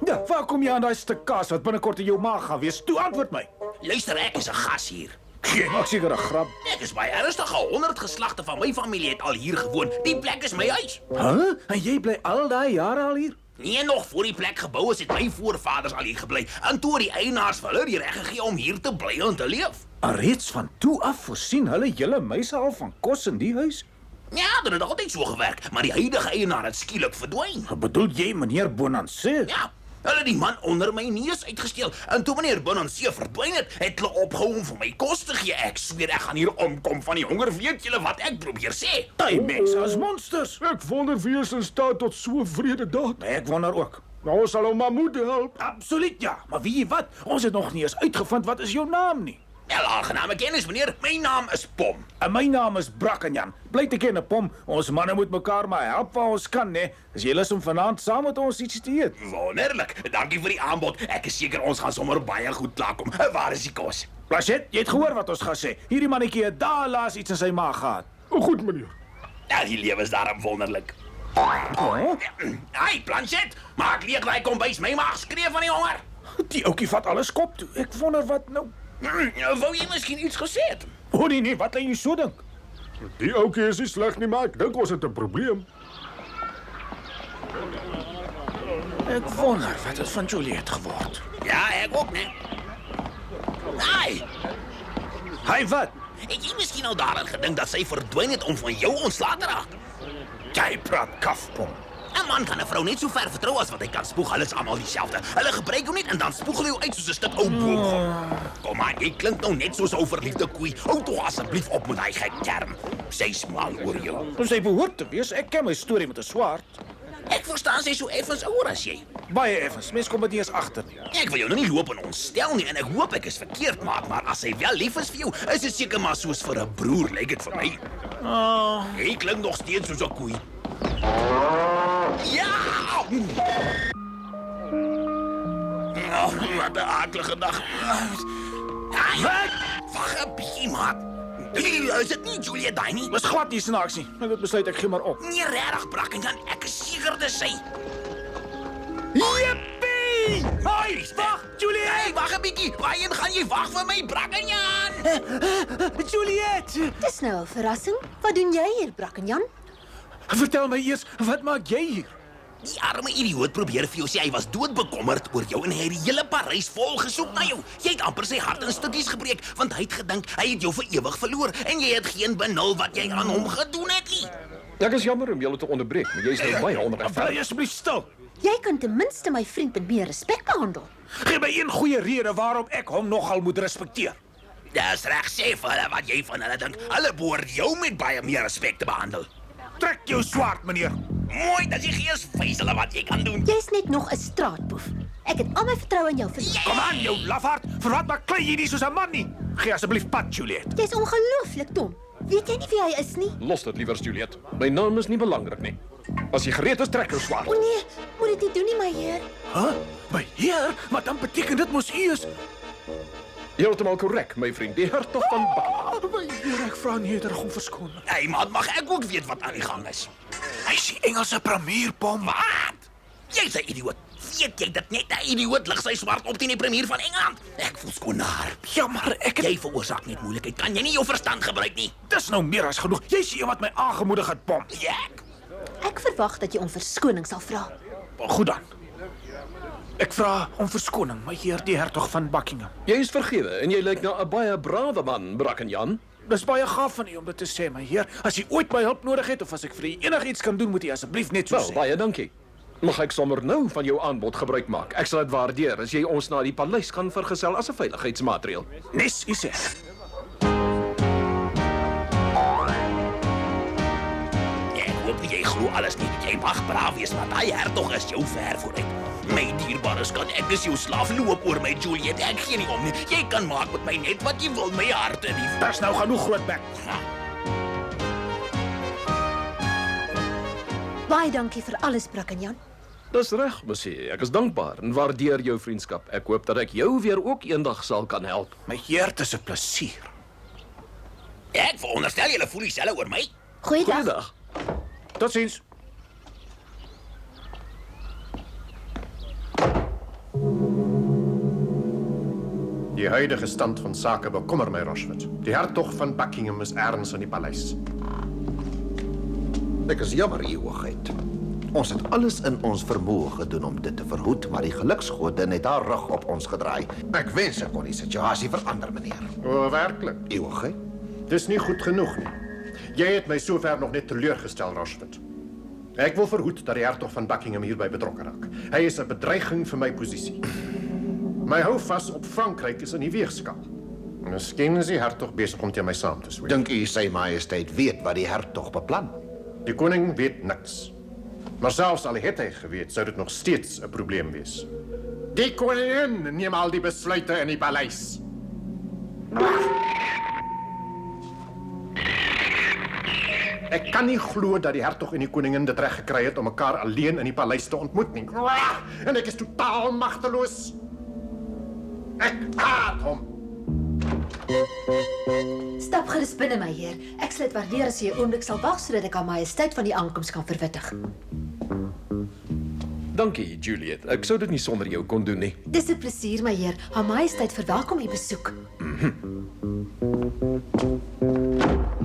Ja, waar kom jy aan daai stuk kaas wat binnekort in jou maag gaan wees? Toe antwoord my. Luister, ek is 'n gas hier. Jy maak seker 'n grap. Ek is baie ernstig. 100 geslagte van my familie het al hier gewoon. Die plek is my huis. Hæ? En jy bly al daai jare al hier? Nee, nog voor die plek gebou is, het my voorvaders al hier gebly. En toe die eienaars vir hulle die reg gegee om hier te bly en te leef. En reeds van toe af voorsien hulle julle meise al van kos in die huis? Ja, dit het altyd so gewerk, maar die huidige eienaar het skielik verdwyn. Wat bedoel jy, meneer Bonansé? Ja, hulle het die man onder my neus uitgesteel. En toe meneer Bonansé verdwyn het hulle opgehou om vir my kos te gee. Ek sweer ek gaan hier omkom van die honger. Weet julle wat ek probeer sê? Die mense as monsters. Ek wonder wie is in staat tot so 'n wrede daad. Nee, ek wonder ook. Nou, ons sal hom maar moet help. Absoluut ja, maar weet jy wat? Ons het nog nie eens uitgevind wat is jou naam nie. Wel, aangename kennis, meneer. My naam is Pom. En my naam is Brackenjan. Bly te ken, Pom. Ons manne moet mekaar maar help waar ons kan, né? As jy lus om vanaand saam met ons iets te eet. Wonderlik. Dankie vir die aanbod. Ek is seker ons gaan sommer baie goed klaarkom. Waar is die kos? Planchet, jy het gehoor wat ons gaan sê. Hierdie mannetjie het daar laas iets in sy maag gehad. Goed, meneer. Ja, die lewe is daarom wonderlik. Hey, Planchet, maak leeg daai kombuis. My maag skree van die honger. Die ouetjie vat alles kop toe. Ek wonder wat nou. Wou jy miskien iets gesê het? O nee, wat laat jy so dink? Die ouetjie is nie sleg nie, maar ek dink ons het 'n probleem. Ek wonder wat het van Juliet geword. Ja, ek ook, né? Hy wat? Het jy miskien al daaraan gedink dat sy verdwyn het om van jou ontslae te raak? Jy praat kafpom. 'n Man kan 'n vrou net so ver vertrou as wat hy kan spoeg. Hulle is almal dieselfde. Hulle gebruik jou net en dan spoeg hulle jou uit soos 'n stuk ou boom. Kom aan, jy klink nou net soos 'n ou verliefde koei. Hou tog asseblief op met daai gek term. Sy's mal oor jou. Sy behoort te wees. Ek ken my storie met 'n swart. Ek verstaan sy so effens ouer as jy. Baie effens. Mens kom dit nie eens agter nie. Ek wil jou nou nie loop en ontstel nie en ek hoop ek is verkeerd maak, maar as sy wel lief is vir jou, is dit seker maar soos vir 'n broer, lyk dit vir my. Hy klink nog steeds soos 'n koei. Ja! Wat 'n aardige dag. Wat? Wag 'n bietjie, maat. Is dit nie Juliet daai nie? Dis glad nie snaaks nie. Ek het besluit ek gee maar op. Nee, regtig, Brackenjan, ek is seker dis sy. Jippie! Hoi, wag, Juliet! Hey, wag 'n bietjie. Waarheen gaan jy? Wag vir my, Brackenjan. Juliet! Dis nou 'n verrassing. Wat doen jy hier, Brackenjan? Vertel my eers, wat maak jy hier? Die arme idioot probeer vir jou sê hy was doodbekommerd oor jou en hy het die hele Parys vol gesoek na jou. Jy het amper sy hart in stukkies gebreek want hy het gedink hy het jou vir ewig verloor en jy het geen benul wat jy aan hom gedoen het nie. Ek is jammer om julle te onderbreek, maar jy's nou baie onregverdig. Bly asseblief stil. Jy kan ten minste my vriend met meer respek behandel. Gee my een goeie rede waarom ek hom nogal moet respekteer. Dis reg, sê vir hulle wat jy van hulle dink. Hulle behoort jou met baie meer respek te behandel. Trek jou swaard, meneer. Mooi dat jy gees wys hulle wat jy kan doen. Jy's net nog 'n straatboef. Ek het al my vertroue in jou verloor. Kom aan, jou lafaard. Vir wat maak klei jy nie soos 'n man nie? Gee asseblief pad, Juliet. Jy's ongelooflik dom. Weet jy nie wie hy is nie? Los dit liewer, Juliet. My naam is nie belangrik nie. As jy gereed is, trek jou swaard. O nee, moet dit nie doen nie, my heer. My heer? Maar dan beteken dit mos u is... Heeltemal korrek, my vriend. Die hertog van Buckingham. My heer, ek vra nederig om verskoning. Hey, maat, mag ek ook weet wat aan die gang is? Hy is die Engelse premier, Pom. Wat? Jy's 'n idioot. Weet jy dat net 'n idioot lig sy swart op teen die premier van Engeland? Ek voel skoonhaar. Ja, maar ek... Jy veroorsaak net moeilikheid. Kan jy nie jou verstand gebruik nie? Dis nou meer as genoeg. Jy's die een wat my aangemoedig het, Pom. Ja. Ek verwag dat jy om verskoning sal vra. Goed dan. Ek vra om verskoning, my heer die hertog van Buckingham. Jy is vergewe en jy lyk na 'n baie brawe man, Brackenjan. Dis baie gaaf van u om dit te sê, my heer. As jy ooit my hulp nodig het of as ek vir u enigiets kan doen, moet u asseblief net so Wel, sê. baie dankie. Mag ek sommer nou van jou aanbod gebruik maak? Ek sal dit waardeer as jy ons na die paleis kan vergesel as 'n veiligheidsmaatreël. Nes, u sê. Ek hoop nie jy glo alles nie. Jy mag braaf wees, maar daai hertog is jou ver vooruit. My dierbare skat, ek is jou slaaf, loop oor my Juliet. Ek gee nie om nie. Jy kan maak met my net wat jy wil, my hart lief. Dis nou genoeg grootbek. Baie dankie vir alles, Brackenjan. Dis reg, monsieur. Ek is dankbaar en waardeer jou vriendskap. Ek hoop dat ek jou weer ook eendag sal kan help. My heer, dit is 'n plesier. Ek veronderstel julle voel dieselfde oor my. Goeiedag. Totsiens. Die huidige stand van sake bekommer my, Rochford. Die hertog van Buckingham is ergens in die paleis. Ek is jammer, u hoogheid. Ons het alles in ons vermoë gedoen om dit te verhoed, maar die geluksgode het haar rug op ons gedraai. Ek wens ek kon die situasie verander, meneer. O, werklik? U hoogheid? Dis nie goed genoeg nie. Jy het my sover nog net teleurgestel, Rochford. Ek wil verhoed dat die hertog van Buckingham hierby betrokke raak. Hy is 'n bedreiging vir my posisie. My houvas op Frankryk is in die weegskaal. Miskien is die hertog besig om teen my saam te sweer. Dink u sy majesteit weet wat die hertog beplan? Die koning weet niks. Maar selfs al het hy geweet, sou dit nog steeds 'n probleem wees. Die koningin neem al die besluite in die paleis. Ek kan nie glo dat die hertog en die koningin dit reg gekry het om mekaar alleen in die paleis te ontmoet nie. En ek is totaal magteloos. Ek haat hom. Stap gerus binne, my heer. Ek sal dit waardeer as jy 'n oomblik sal wag sodat ek aan majesteit van die aankoms kan verwittig. Dankie, Juliet. Ek sou dit nie sonder jou kon doen nie. Dis 'n plesier, my heer. Haar majesteit verwelkom u besoek.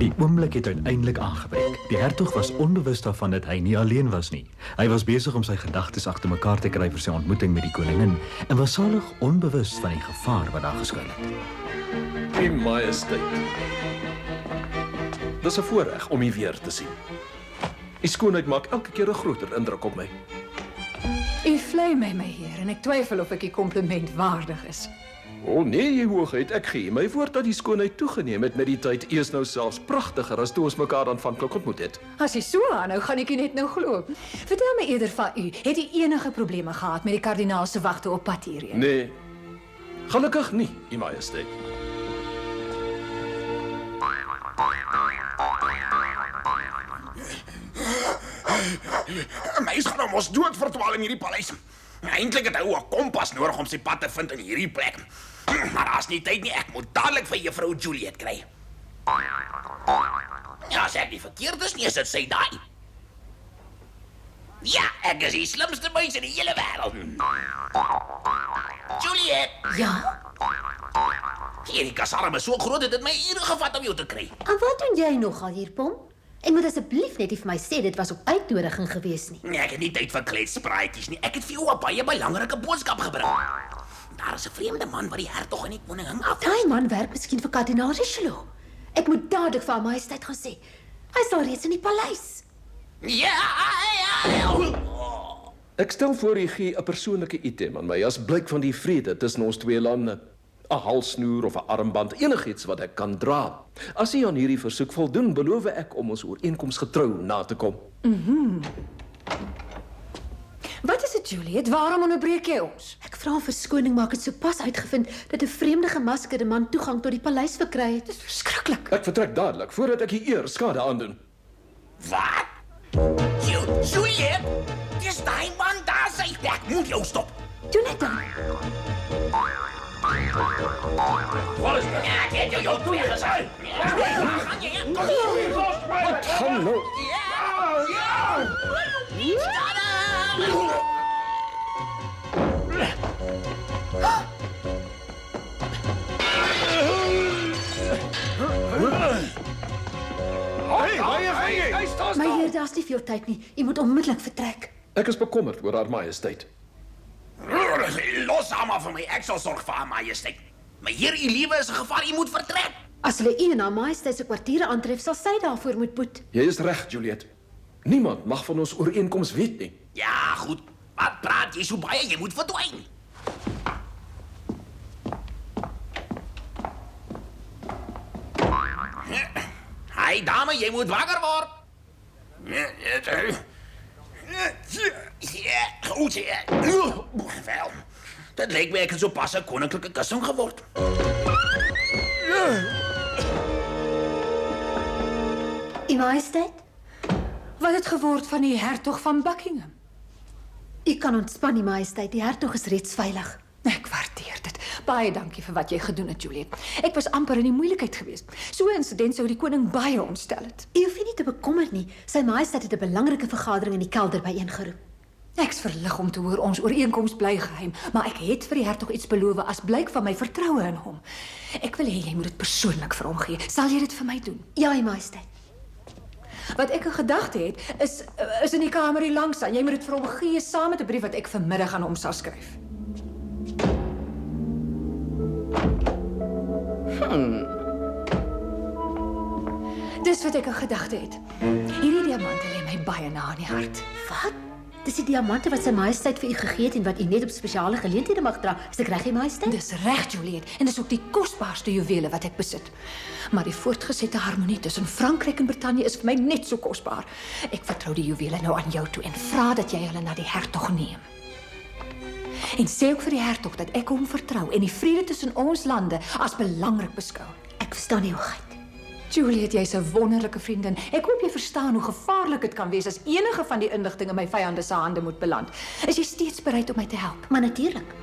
Die oomblik het uiteindelik aangebreek. Die hertog was onbewus daarvan dat hy nie alleen was nie. Hy was besig om sy gedagtes agter mekaar te kry vir sy ontmoeting met die koningin en was salig onbewus van die gevaar wat daar geskuil het. Die majesteit. Dis 'n voorreg om u weer te sien. U skoonheid maak elke keer 'n groter indruk op my. U vlei my, my heer, en ek twyfel of ek die kompliment waardig is. O nee, jy hoogheid, ek gee my woord dat die skoonheid toegeneem het met die tyd. U is nou selfs pragtiger as toe ons mekaar aanvanklik ontmoet het. As jy so aanhou, gaan ek u net nou glo. Vertel my eerder van u, het u enige probleme gehad met die kardinaal se wagte op pad hierheen? Nee, gelukkig nie, u majesteit. Mens gaan hom ons dood verdwaal in hierdie paleis. Eintlik het hy 'n kompas nodig om sy pad te vind in hierdie plek. Maar daar's nie tyd nie, ek moet dadelik vir juffrou Juliet kry. Ja, as ek nie verkeerd is nie, is dit sy daai. Ja, ek is die slimste mens in die hele wêreld. Juliet! Ja? Hierdie kasarme is so groot dat dit my ure gevat om jou te kry. En wat doen jy nogal hier, Pom? En moet asseblief net nie vir my sê dit was op uitnodiging gewees nie. Nee, ek het nie tyd vir kletspraatjies nie. Ek het vir jou 'n baie belangrike boodskap gebring. Daar is 'n vreemde man wat die hertog en die koningin af. Daai man werk miskien vir kardinaal Richelieu. Ek moet dadelik vir haar majesteit gaan sê. Hy is al reeds in die paleis. Ja. Ek stel voor u gee 'n persoonlike item aan my as blyk van die vrede tussen ons twee lande. 'n Halssnoer of 'n armband, enigiets wat ek kan dra. As u aan hierdie versoek voldoen, beloof ek om ons ooreenkoms getrou na te kom. Wat is dit, Juliet? Waarom onderbreek jy ons? Ek vra verskoning, maar ek het sopas uitgevind dat 'n vreemde gemaskerde man toegang tot die paleis verkry het. Dit is verskriklik. Ek vertrek dadelik voordat ek hier eer skade aandoen. Wat? Juliet? Dis daai man daar sy. Ek moet jou stop. Doen net dan. Wat is dit? Ek het jou twee gesê. Wat gaan nou? My heer, daar's nie veel tyd nie. U moet onmiddellik vertrek. Ek is bekommerd oor haar majesteit. Los haar maar van my. Ek sal sorg vir haar majesteit. Maar hier, u lewe is 'n gevaar. U moet vertrek. As hulle u en haar majesteit se kwartiere aantref, sal sy daarvoor moet boet. Jy is reg, Juliet. Niemand mag van ons ooreenkoms weet nie. Ja, goed. Wat praat jy so baie? Jy moet verdwyn. Hey dame, jy moet wakker word. Goed, wel. Dit lyk my ek het so pas 'n koninklike kussing geword. U majesteit? Wat het geword van die hertog van Buckingham? U kan ontspan, die majesteit. Die hertog is reeds veilig. Ek waardeer dit. Baie dankie vir wat jy gedoen het, Juliet. Ek was amper in die moeilikheid geweest. So 'n insident sou die koning baie ontstel het. U hoef nie te bekommer nie. Sy majesteit het 'n belangrike vergadering in die kelder byeengeroep. Ek's verlig om te hoor ons ooreenkoms bly geheim, maar ek het vir die hertog iets beloof as blyk van my vertroue in hom. Ek wil hê jy moet dit persoonlik vir hom gee. Sal jy dit vir my doen? Ja, die majesteit. Wat ek in gedagte het, is in die kamer hier langs aan. Jy moet dit vir hom gee saam met 'n brief wat ek vanmiddag aan hom sal skryf. Dis wat ek in gedagte het. Hierdie diamante lê my baie na aan die hart. Wat? Dis die diamante wat sy majesteit vir u gegee het en wat u net op spesiale geleenthede mag dra. Is ek reg, die majesteit? Dis reg, Juliet, en dis ook die kosbaarste juwele wat ek besit. Maar die voortgesette harmonie tussen Frankryk en Brittanje is vir my net so kosbaar. Ek vertrou die juwele nou aan jou toe en vra dat jy hulle na die hertog neem. En sê ook vir die hertog dat ek hom vertrou en die vrede tussen ons lande as belangrik beskou. Ek verstaan nie, hoogheid. Juliet, jy's 'n wonderlike vriendin. Ek hoop jy verstaan hoe gevaarlik dit kan wees as enige van die inligting in my vyande se hande moet beland. Is jy steeds bereid om my te help? Maar natuurlik.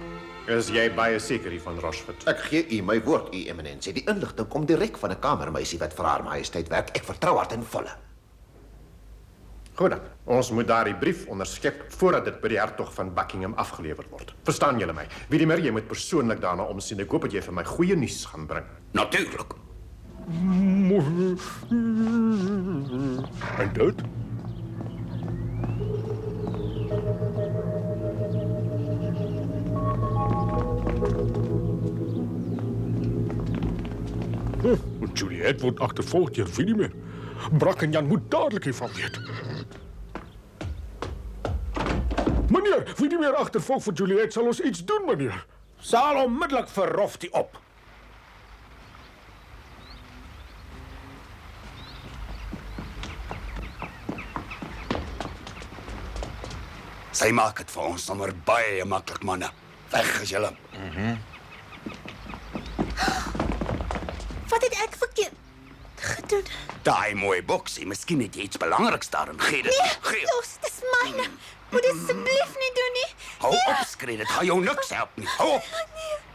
Is jy baie seker hiervan, Rochefort? Ek gee u my woord, u eminensie. Die inligting kom direk van 'n kamermeisie wat vir haar majesteit werk. Ek vertrou haar ten volle. Goed dan. Ons moet daardie brief onderskep voordat dit by die hertog van Buckingham afgelewer word. Verstaan julle my? Wiedemer, jy moet persoonlik daarna omsien. Ek hoop dat jy vir my goeie nuus gaan bring. Natuurlik. En dit? Juliet word agtervolg deur Wiedemer. Brackenjan moet dadelik hiervan weet. Meneer, Wiedemer agtervolg vir Juliet, sal ons iets doen, meneer. Sal onmiddellik vir Roftie op. Sy maak dit vir ons sommer baie maklik, manne. Weg is julle. Wat het ek verkeerd gedoen? Daai mooi boksie, miskien het jy iets belangriks daarin. Gee dit. Nee, los, dis myne. Moet dit asseblief nie doen nie. Hou op, skree, dit gaan jou niks help nie. Hou op.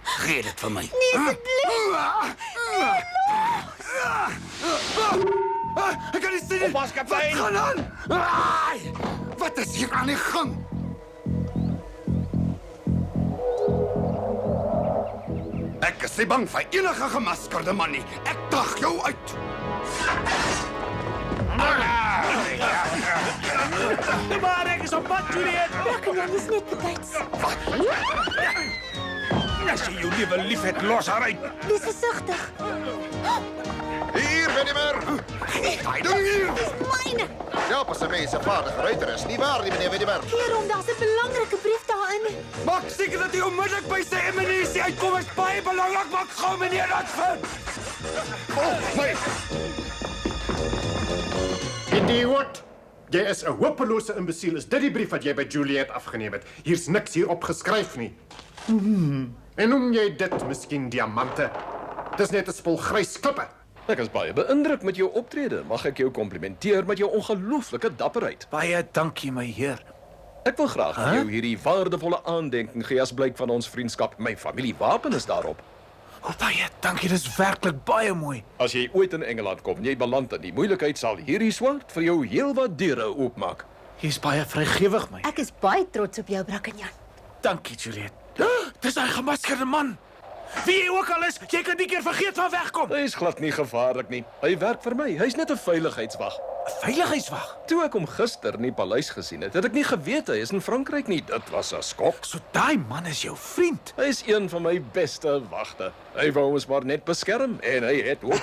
Gee dit vir my. Nee, asseblief. Ek kan nie sien. Oppas, kaptein. Wat gaan aan? Ai, wat is hier aan die gang? Ek is nie bang vir enige gemaskerde man nie. Ek dag jou uit. Maar ek is op pad, Juliet. Brackenjan is net betyds. As jy jou lewe lief het, los haar uit. Wees versigtig. Hier, Wiedemer. Dis myne. Ja, pas 'n mens 'n vaardige ruiter is. Nie waar nie, meneer Wiedemer? Hierom, daar's 'n belangrike brief daarin. Maak seker dat jy onmiddellik by sy eminensie uitkom. Is baie belangrik. Maak gou, meneer Radford. Oh, my. Idioot! Jy is 'n hopelose imbesiel. Is dit die brief wat jy by Juliet afgeneem het? Hier's niks hierop geskryf nie. En noem jy dit miskien diamante? Dis net 'n spul grys klippe. Ek is baie beïndruk met jou optrede. Mag ek jou komplimenteer met jou ongelooflike dapperheid. Baie dankie, my heer. Ek wil graag vir jou hierdie waardevolle aandenking gee as blyk van ons vriendskap. My familiewapen is daarop. Baie dankie, dis werklik baie mooi. As jy ooit in Engeland kom en jy beland in die moeilikheid, sal hierdie swaard vir jou heelwat deure oopmaak. Jy's baie vrygewig, my. Ek is baie trots op jou, Brackenjan. Dankie, Juliet. Dis 'n gemaskerde man. Wie jy ook al is, jy kan die keer vergeet van wegkom. Hy is glad nie gevaarlik nie. Hy werk vir my. Hy's net 'n veiligheidswag. 'n Veiligheidswag? Toe ek hom gister in die paleis gesien het, het ek nie geweet hy is in Frankryk nie. Dit was 'n skok. So daai man is jou vriend. Hy is een van my beste wagte. Hy wou ons maar net beskerm en hy het ook.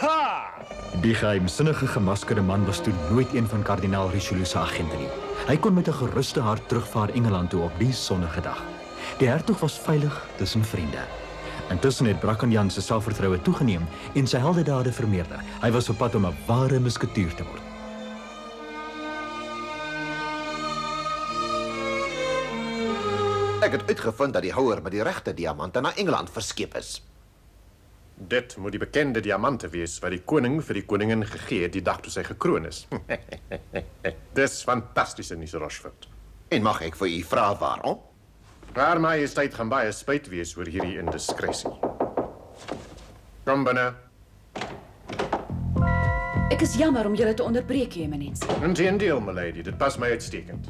Die geheimsinnige gemaskerde man was toe nooit een van kardinaal Richelieu se agente nie. Hy kon met 'n geruste hart terugvaar Engeland toe op die sonnige dag. Die hertog was veilig tussen vriende. Intussen het Brackenjan se selfvertroue toegeneem en sy heldedade vermeerder. Hy was op pad om 'n ware musketier te word. Ek het uitgevind dat die houer met die regte diamante na Engeland verskep is. Dit moet die bekende diamante wees wat die koning vir die koningin gegee het die dag toe sy gekroon is. Dis fantastiese nuus, Rochefort. En mag ek vir u vra waarom? Haar Majesteit gaan baie spyt wees oor hierdie indiskresie. Kom binne. Ek is jammer om julle te onderbreek, Eminensie. Inteendeel, milady, dit pas my uitstekend.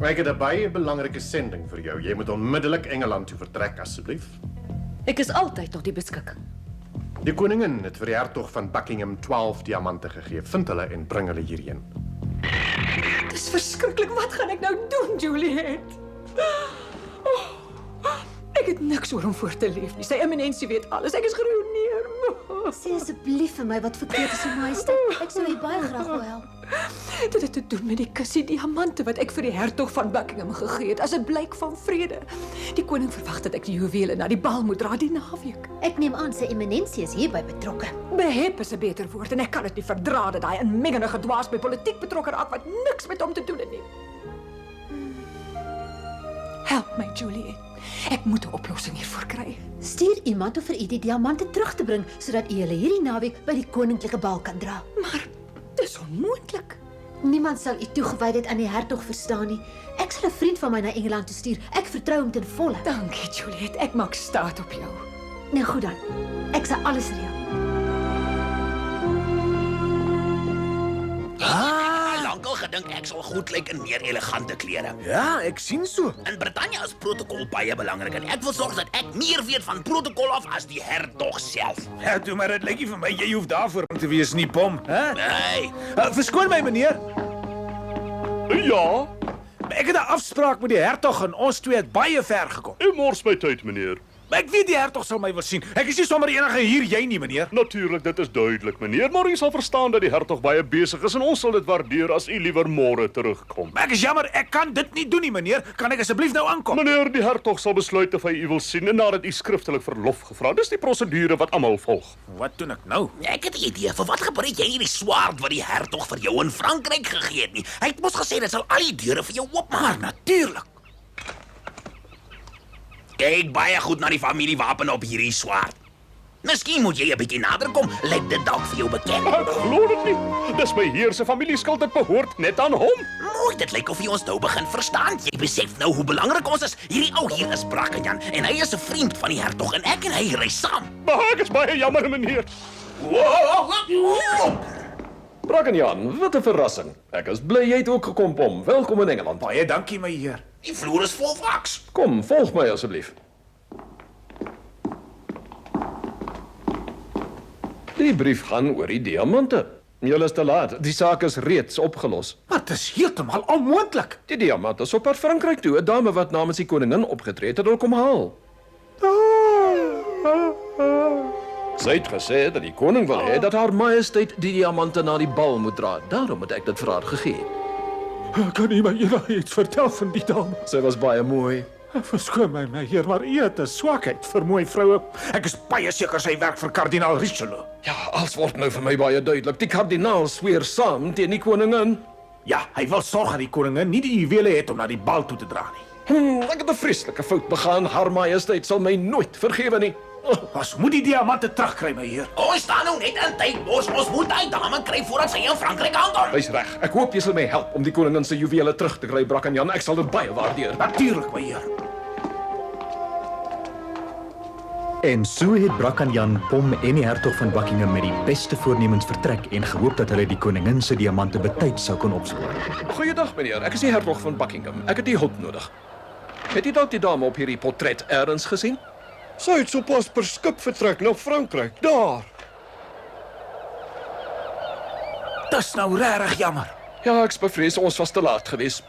Ek het 'n baie belangrike sending vir jou. Jy moet onmiddellik Engeland toe vertrek, asseblief. Ek is altyd tot die beskikking. Die koningin het vir die hertog van Buckingham 12 diamante gegee. Vind hulle en bring hulle hierheen. Dis verskriklik. Wat gaan ek nou doen, Juliet? Ek het niks oor hom voor te leef nie. Sy eminensie weet alles. Ek is geruïneer. Sê asseblief vir my wat verkeerd is, Majesteit. Ek sou u baie graag wil help. Dit het te doen met die kussie diamante wat ek vir die hertog van Buckingham gegee het as 'n blyk van vrede. Die koning verwag dat ek die juwele na die bal moet dra die naweek. Ek neem aan sy eminensie is hierby betrokke. Behep is 'n beter woord en ek kan dit nie verdra dat daai inmengende gedwaas by politiek betrokke raak wat niks met hom te doen het nie. Help my, Juliet. Ek moet 'n oplossing hiervoor kry. Stuur iemand om vir u die diamante terug te bring sodat u hulle hierdie naweek by die koninklike bal kan dra. Maar dis onmoontlik. Niemand sal u toegewydheid aan die hertog verstaan nie. Ek sal 'n vriend van my na Engeland toe stuur. Ek vertrou hom ten volle. Dankie, Juliet. Ek maak staat op jou. Nou goed dan. Ek sal alles reël. Lankal gedink ek sal goed lyk in meer elegante klere. Ja, ek sien so. In Brittanje is protokol baie belangrik en ek wil sorg dat ek meer weet van protokol af as die hertog self. Ja, toe maar dit lyk nie vir my jy hoef daarvoor te wees nie, Pom, hè? Nee. Verskoon my, meneer. Ja, Ek het 'n afspraak met die hertog en ons twee het baie ver gekom. u mors my tyd, meneer. Maar ek weet die hertog sal my wil sien. Ek is nie sommer enige hier jy nie, meneer. Natuurlik, dit is duidelik, meneer, maar u sal verstaan dat die hertog baie besig is en ons sal dit waardeer as u liewer môre terugkom. Maar ek is jammer, ek kan dit nie doen nie, meneer. Kan ek asseblief nou aankom? Meneer, die hertog sal besluit of hy u wil sien en nadat u skriftelik verlof gevra. Dis die prosedure wat almal volg. Wat doen ek nou? Ek het 'n idee. Vir wat gebruik jy hierdie swaard wat die hertog vir jou in Frankryk gegee het nie? Hy het mos gesê dit sal al die deure vir jou oopmaak. Natuurlik. Kyk baie goed na die familiewapen op hierdie swaard. Miskien moet jy 'n bietjie nader kom. Lyk dit dalk vir jou bekend? Ek glo dit nie. Dis my heer se familieskuld, dit behoort net aan hom. Mooi, dit lyk of jy ons nou begin verstaan. Jy besef nou hoe belangrik ons is. Hierdie ou hier is Brackenjan en hy is 'n vriend van die hertog en ek en hy ry saam. Maar ek is baie jammer, meneer. Brackenjan, wat 'n verrassing. Ek is bly jy het ook gekom, Pom. Welkom in Engeland. Baie dankie, my heer. Die vloer is vol waks. Kom, volg my asseblief. Die brief gaan oor die diamante. Julle is te laat. Die saak is reeds opgelos. Maar dit is heeltemal onmoontlik. Die diamante is op pad Frankryk toe. 'n Dame wat namens die koningin opgetree het, het hulle kom haal. Sy het gesê dat die koning wil hê dat haar majesteit die diamante na die bal moet dra. Daarom het ek dit vir haar gegee. Kan u my enigiets vertel van die dame? Sy was baie mooi. Verskoon my, my heer, maar u het 'n swakheid vir mooi vroue. Ek is baie seker sy werk vir kardinaal Richelieu. Ja, alles word nou vir my baie duidelik. Die kardinaal sweer saam teen die koningin. Ja, hy wil sorg dat die koningin nie die juwele het om na die bal toe te dra nie. Ek het 'n vreeslike fout begaan. Haar majesteit sal my nooit vergewe nie. Ons moet die diamante terugkry, my heer. Ons staan nou net in tyd, bos. Ons moet daai dame kry voordat sy in Frankryk aankom. Hy's reg. Ek hoop jy sal my help om die koningin se juwele terug te kry, Brackenjan. Ek sal dit baie waardeer. Natuurlik, my heer. En so het Brackenjan, Pom en die hertog van Buckingham met die beste voornemens vertrek en gehoop dat hulle die koningin se diamante betyds sou kon opspoor. Goeiedag, meneer. Ek is die hertog van Buckingham. Ek het die hulp nodig. Het jy dalk die dame op hierdie portret eers gesien? Sy het sopas per skip vertrek na Frankryk. Daar. Dis nou regtig jammer. Ja, ek bevrees ons was te laat geweest.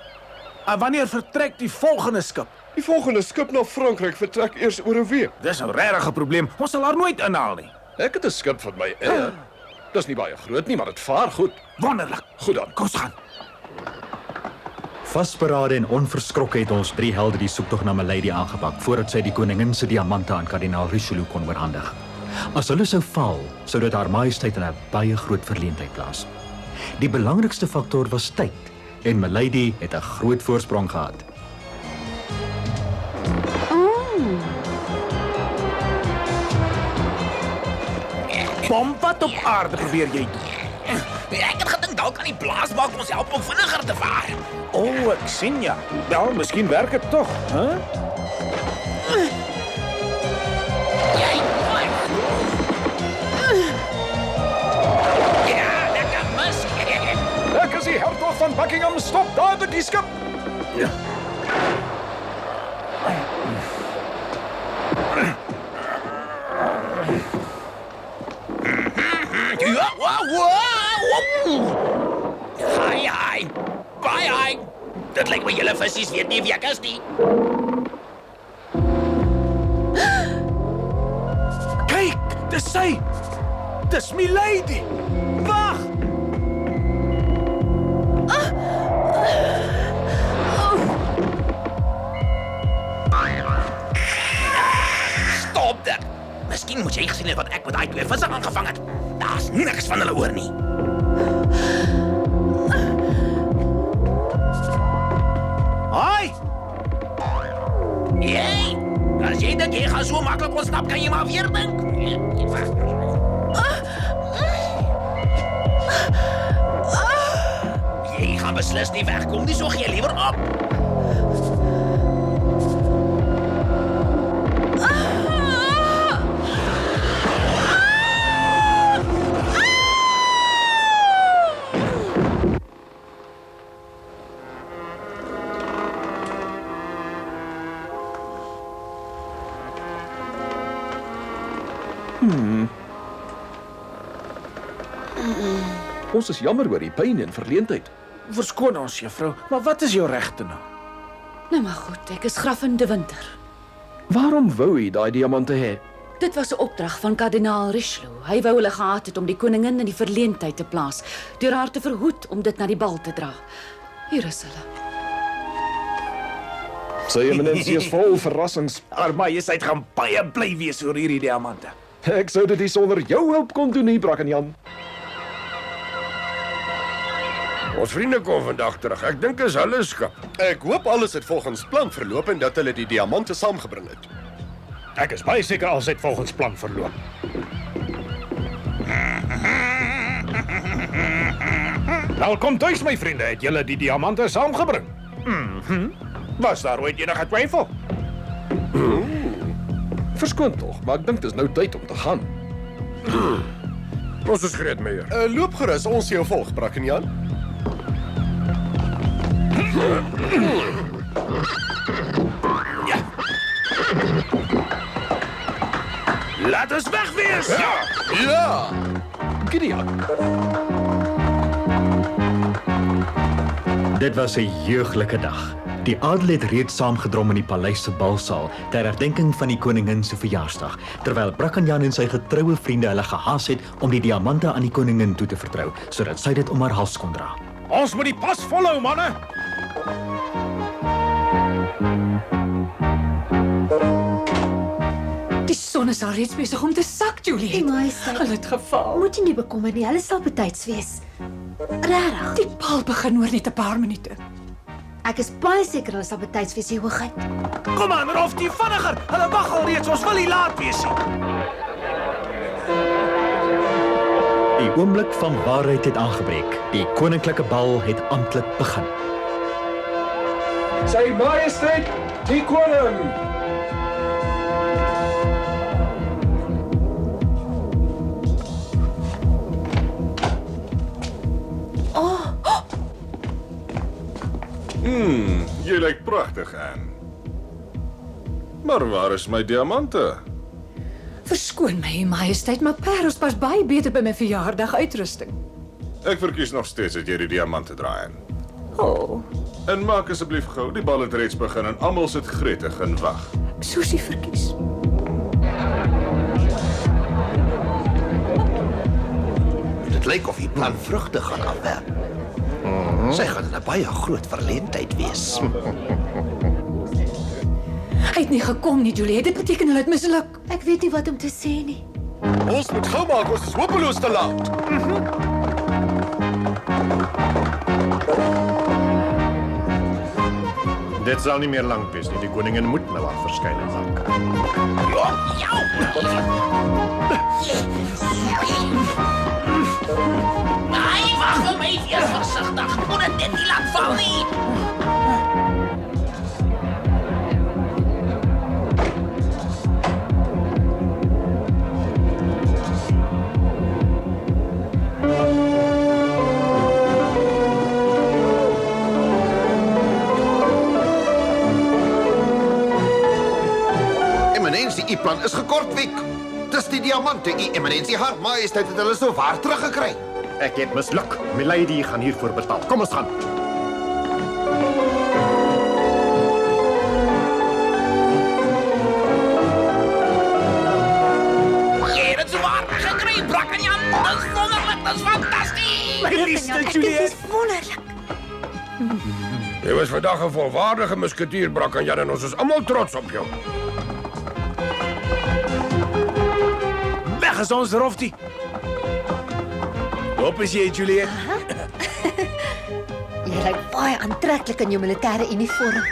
En wanneer vertrek die volgende skip? Die volgende skip na Frankryk vertrek eers oor 'n week. Dis nou regtig 'n probleem. Ons sal haar nooit inhaal nie. Ek het 'n skip van my eie. Dis nie baie groot nie, maar dit vaar goed. Wonderlik. Goed dan. Kom ons gaan. Vasberade en onverskrokke het ons drie helde die soektog na Milady aangepak voordat sy die koningin se diamante aan kardinaal Richelieu kon oorhandig. As hulle sou val, sou dit haar majesteit in 'n baie groot verleentheid plaas. Die belangrikste faktor was tyd en Milady het 'n groot voorsprong gehad. Pom, wat op aarde probeer jy doen? Ek het gedink dalk kan die blaasbak ons help om vinniger te vaar. O, ek sien ja. Wel, miskien werk dit tog, hè? Ja, lekker mis. Ek is die hertog van Buckingham. Stop daar by die skip. Ja. Hi. Bye. Dit lyk my julle visies weet nie wie ek is nie. Kyk, dis sy. Dis Milady. Wag. Stop dit. Miskien moet jy gesien het wat ek met daai twee visse aangevang het. Daar's niks van hulle oor nie. Hi. Jy. Jy gaan so maklik ontsnap, kan jy maar weer dink. Jy gaan beslis nie wegkom nie, so gee jy liewer op. Ons is jammer oor die pyn en verleentheid. Verskoon ons, juffrou, maar wat is jou regte nou? Nou maar goed, ek is Graffin de Winter. Waarom wou hy daai diamante hê? Dit was 'n opdrag van kardinaal Richelieu. Hy wou hulle gehad het om die koningin in die verleentheid te plaas, deur haar te verhoed om dit na die bal te dra. Hier is hulle. Sy eminensie is vol verrassings. Haar Majesteit gaan baie bly wees oor hierdie diamante. Ek sou dit nie sonder jou hulp kon doen nie, Brackenjan. Ons vriende kom vandag terug. Ek dink is hulle skip. Ek hoop alles het volgens plan verloop en dat hulle die diamante saamgebring het. Ek is baie seker alles het volgens plan verloop. Welkom tuis, my vriende. Het julle die diamante saamgebring? Was daar ooit enige twyfel? Verskoon tog, maar ek dink dit is nou tyd om te gaan. Ons is gereed, meneer. Loop gerus, ons jou volg, Brackenjan. Ja. Laat ons weg wees! Ja! Gideon. Dit was 'n jeuglike dag. Die adel het reeds saamgedrom in die paleis se balsaal ter herdenking van die koningin se verjaarsdag, terwyl Brackenjan en sy getroue vriende hulle gehaas het om die diamante aan die koningin toe te vertrou, sodat sy dit om haar hals kon dra. Ons moet die pas volhou, manne. Die son is al reeds besig om te sak, Juliet. Hulle het geval. Moet jy nie bekommer nie, hulle sal betyds wees. Regtig. Die bal begin oor net 'n paar minute. Ek is baie seker hulle sal betyds wees, jy hoogheid. Kom aan, Rolf, die vinniger. Hulle wag al reeds, ons wil nie laat wees nie. Die oomblik van waarheid het aangebreek. Die koninklike bal het amptelik begin. Sy Majesteit, die koning. Jy lyk pragtig, Anne. Maar waar is my diamante? Verskoon my, Majesteit, maar Paris pas baie beter by my verjaardag uitrusting. Ek verkies nog steeds dat jy die diamante draai. Oh, En maak asseblief gou, die bal het reeds begin en almal sit gretig en wag. soos jy verkies. Dit lyk of die plan vrugte gaan afwerp. Sy gaan in 'n baie groot verleentheid wees. Hy het nie gekom nie, Juliet. Dit beteken hulle het misluk. Ek weet nie wat om te sê nie. Ons moet gou maak, ons is hopeloos te laat. Dit sal nie meer lank wees nie. Die koningin moet nou aan verskyning raak. Ai, wag vir my, wees versigtig. Moet dit net nie laat val nie. Eminensie, u plan is gekortwiek. Dis die diamante, u eminensie, haar majesteit het hulle so waar teruggekry. Ek het misluk. Milady gaan hiervoor betaal. Kom ons gaan. Jy het dit zwaar gekry, Brackenjan. Dat is wonderlik, dat is fantastisch. My liefste Dit Juliet. is wonderlik. Jy was vandag 'n volwaardige musketier, Brackenjan, en ons is almal trots op jou. Weg is ons, Roftie. Hoop is jy, Juliet. Jy lyk baie aantreklik in jou militêre uniform.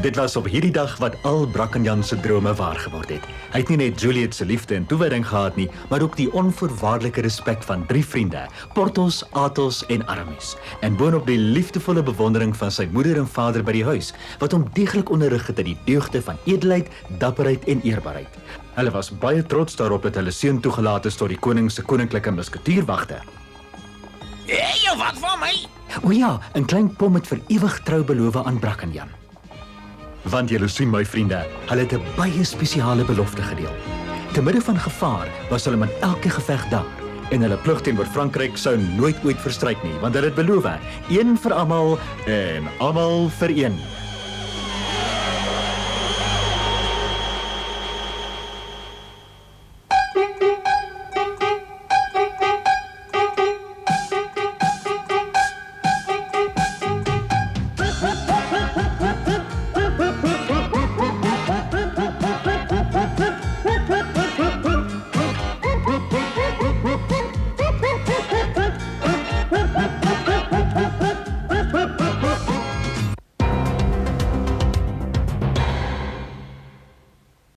Dit was op hierdie dag wat al Brackenjan se drome waar geword het. Hy het nie net Juliet se liefde en toewyding gehad nie, maar ook die onvoorwaardelike respek van 3 vriende, Porthos, Athos en Aramis. En boonop die liefdevolle bewondering van sy moeder en vader by die huis, wat hom deeglik onderrig het in die deugde van edelheid, dapperheid en eerbaarheid. Hulle was baie trots daarop dat hulle seun toegelaat is tot die koning se koninklike musketierwagte. Hey, wat van my? O ja, 'n klein pom het vir ewig trou beloof aan Brackenjan. Want julle sien my vriende, hulle het 'n baie spesiale belofte gedeel. Te midde van gevaar was hulle met elke geveg daar en hulle plig teenoor Frankryk sou nooit ooit verstryk nie, want hulle het beloof, een vir almal en almal vir een.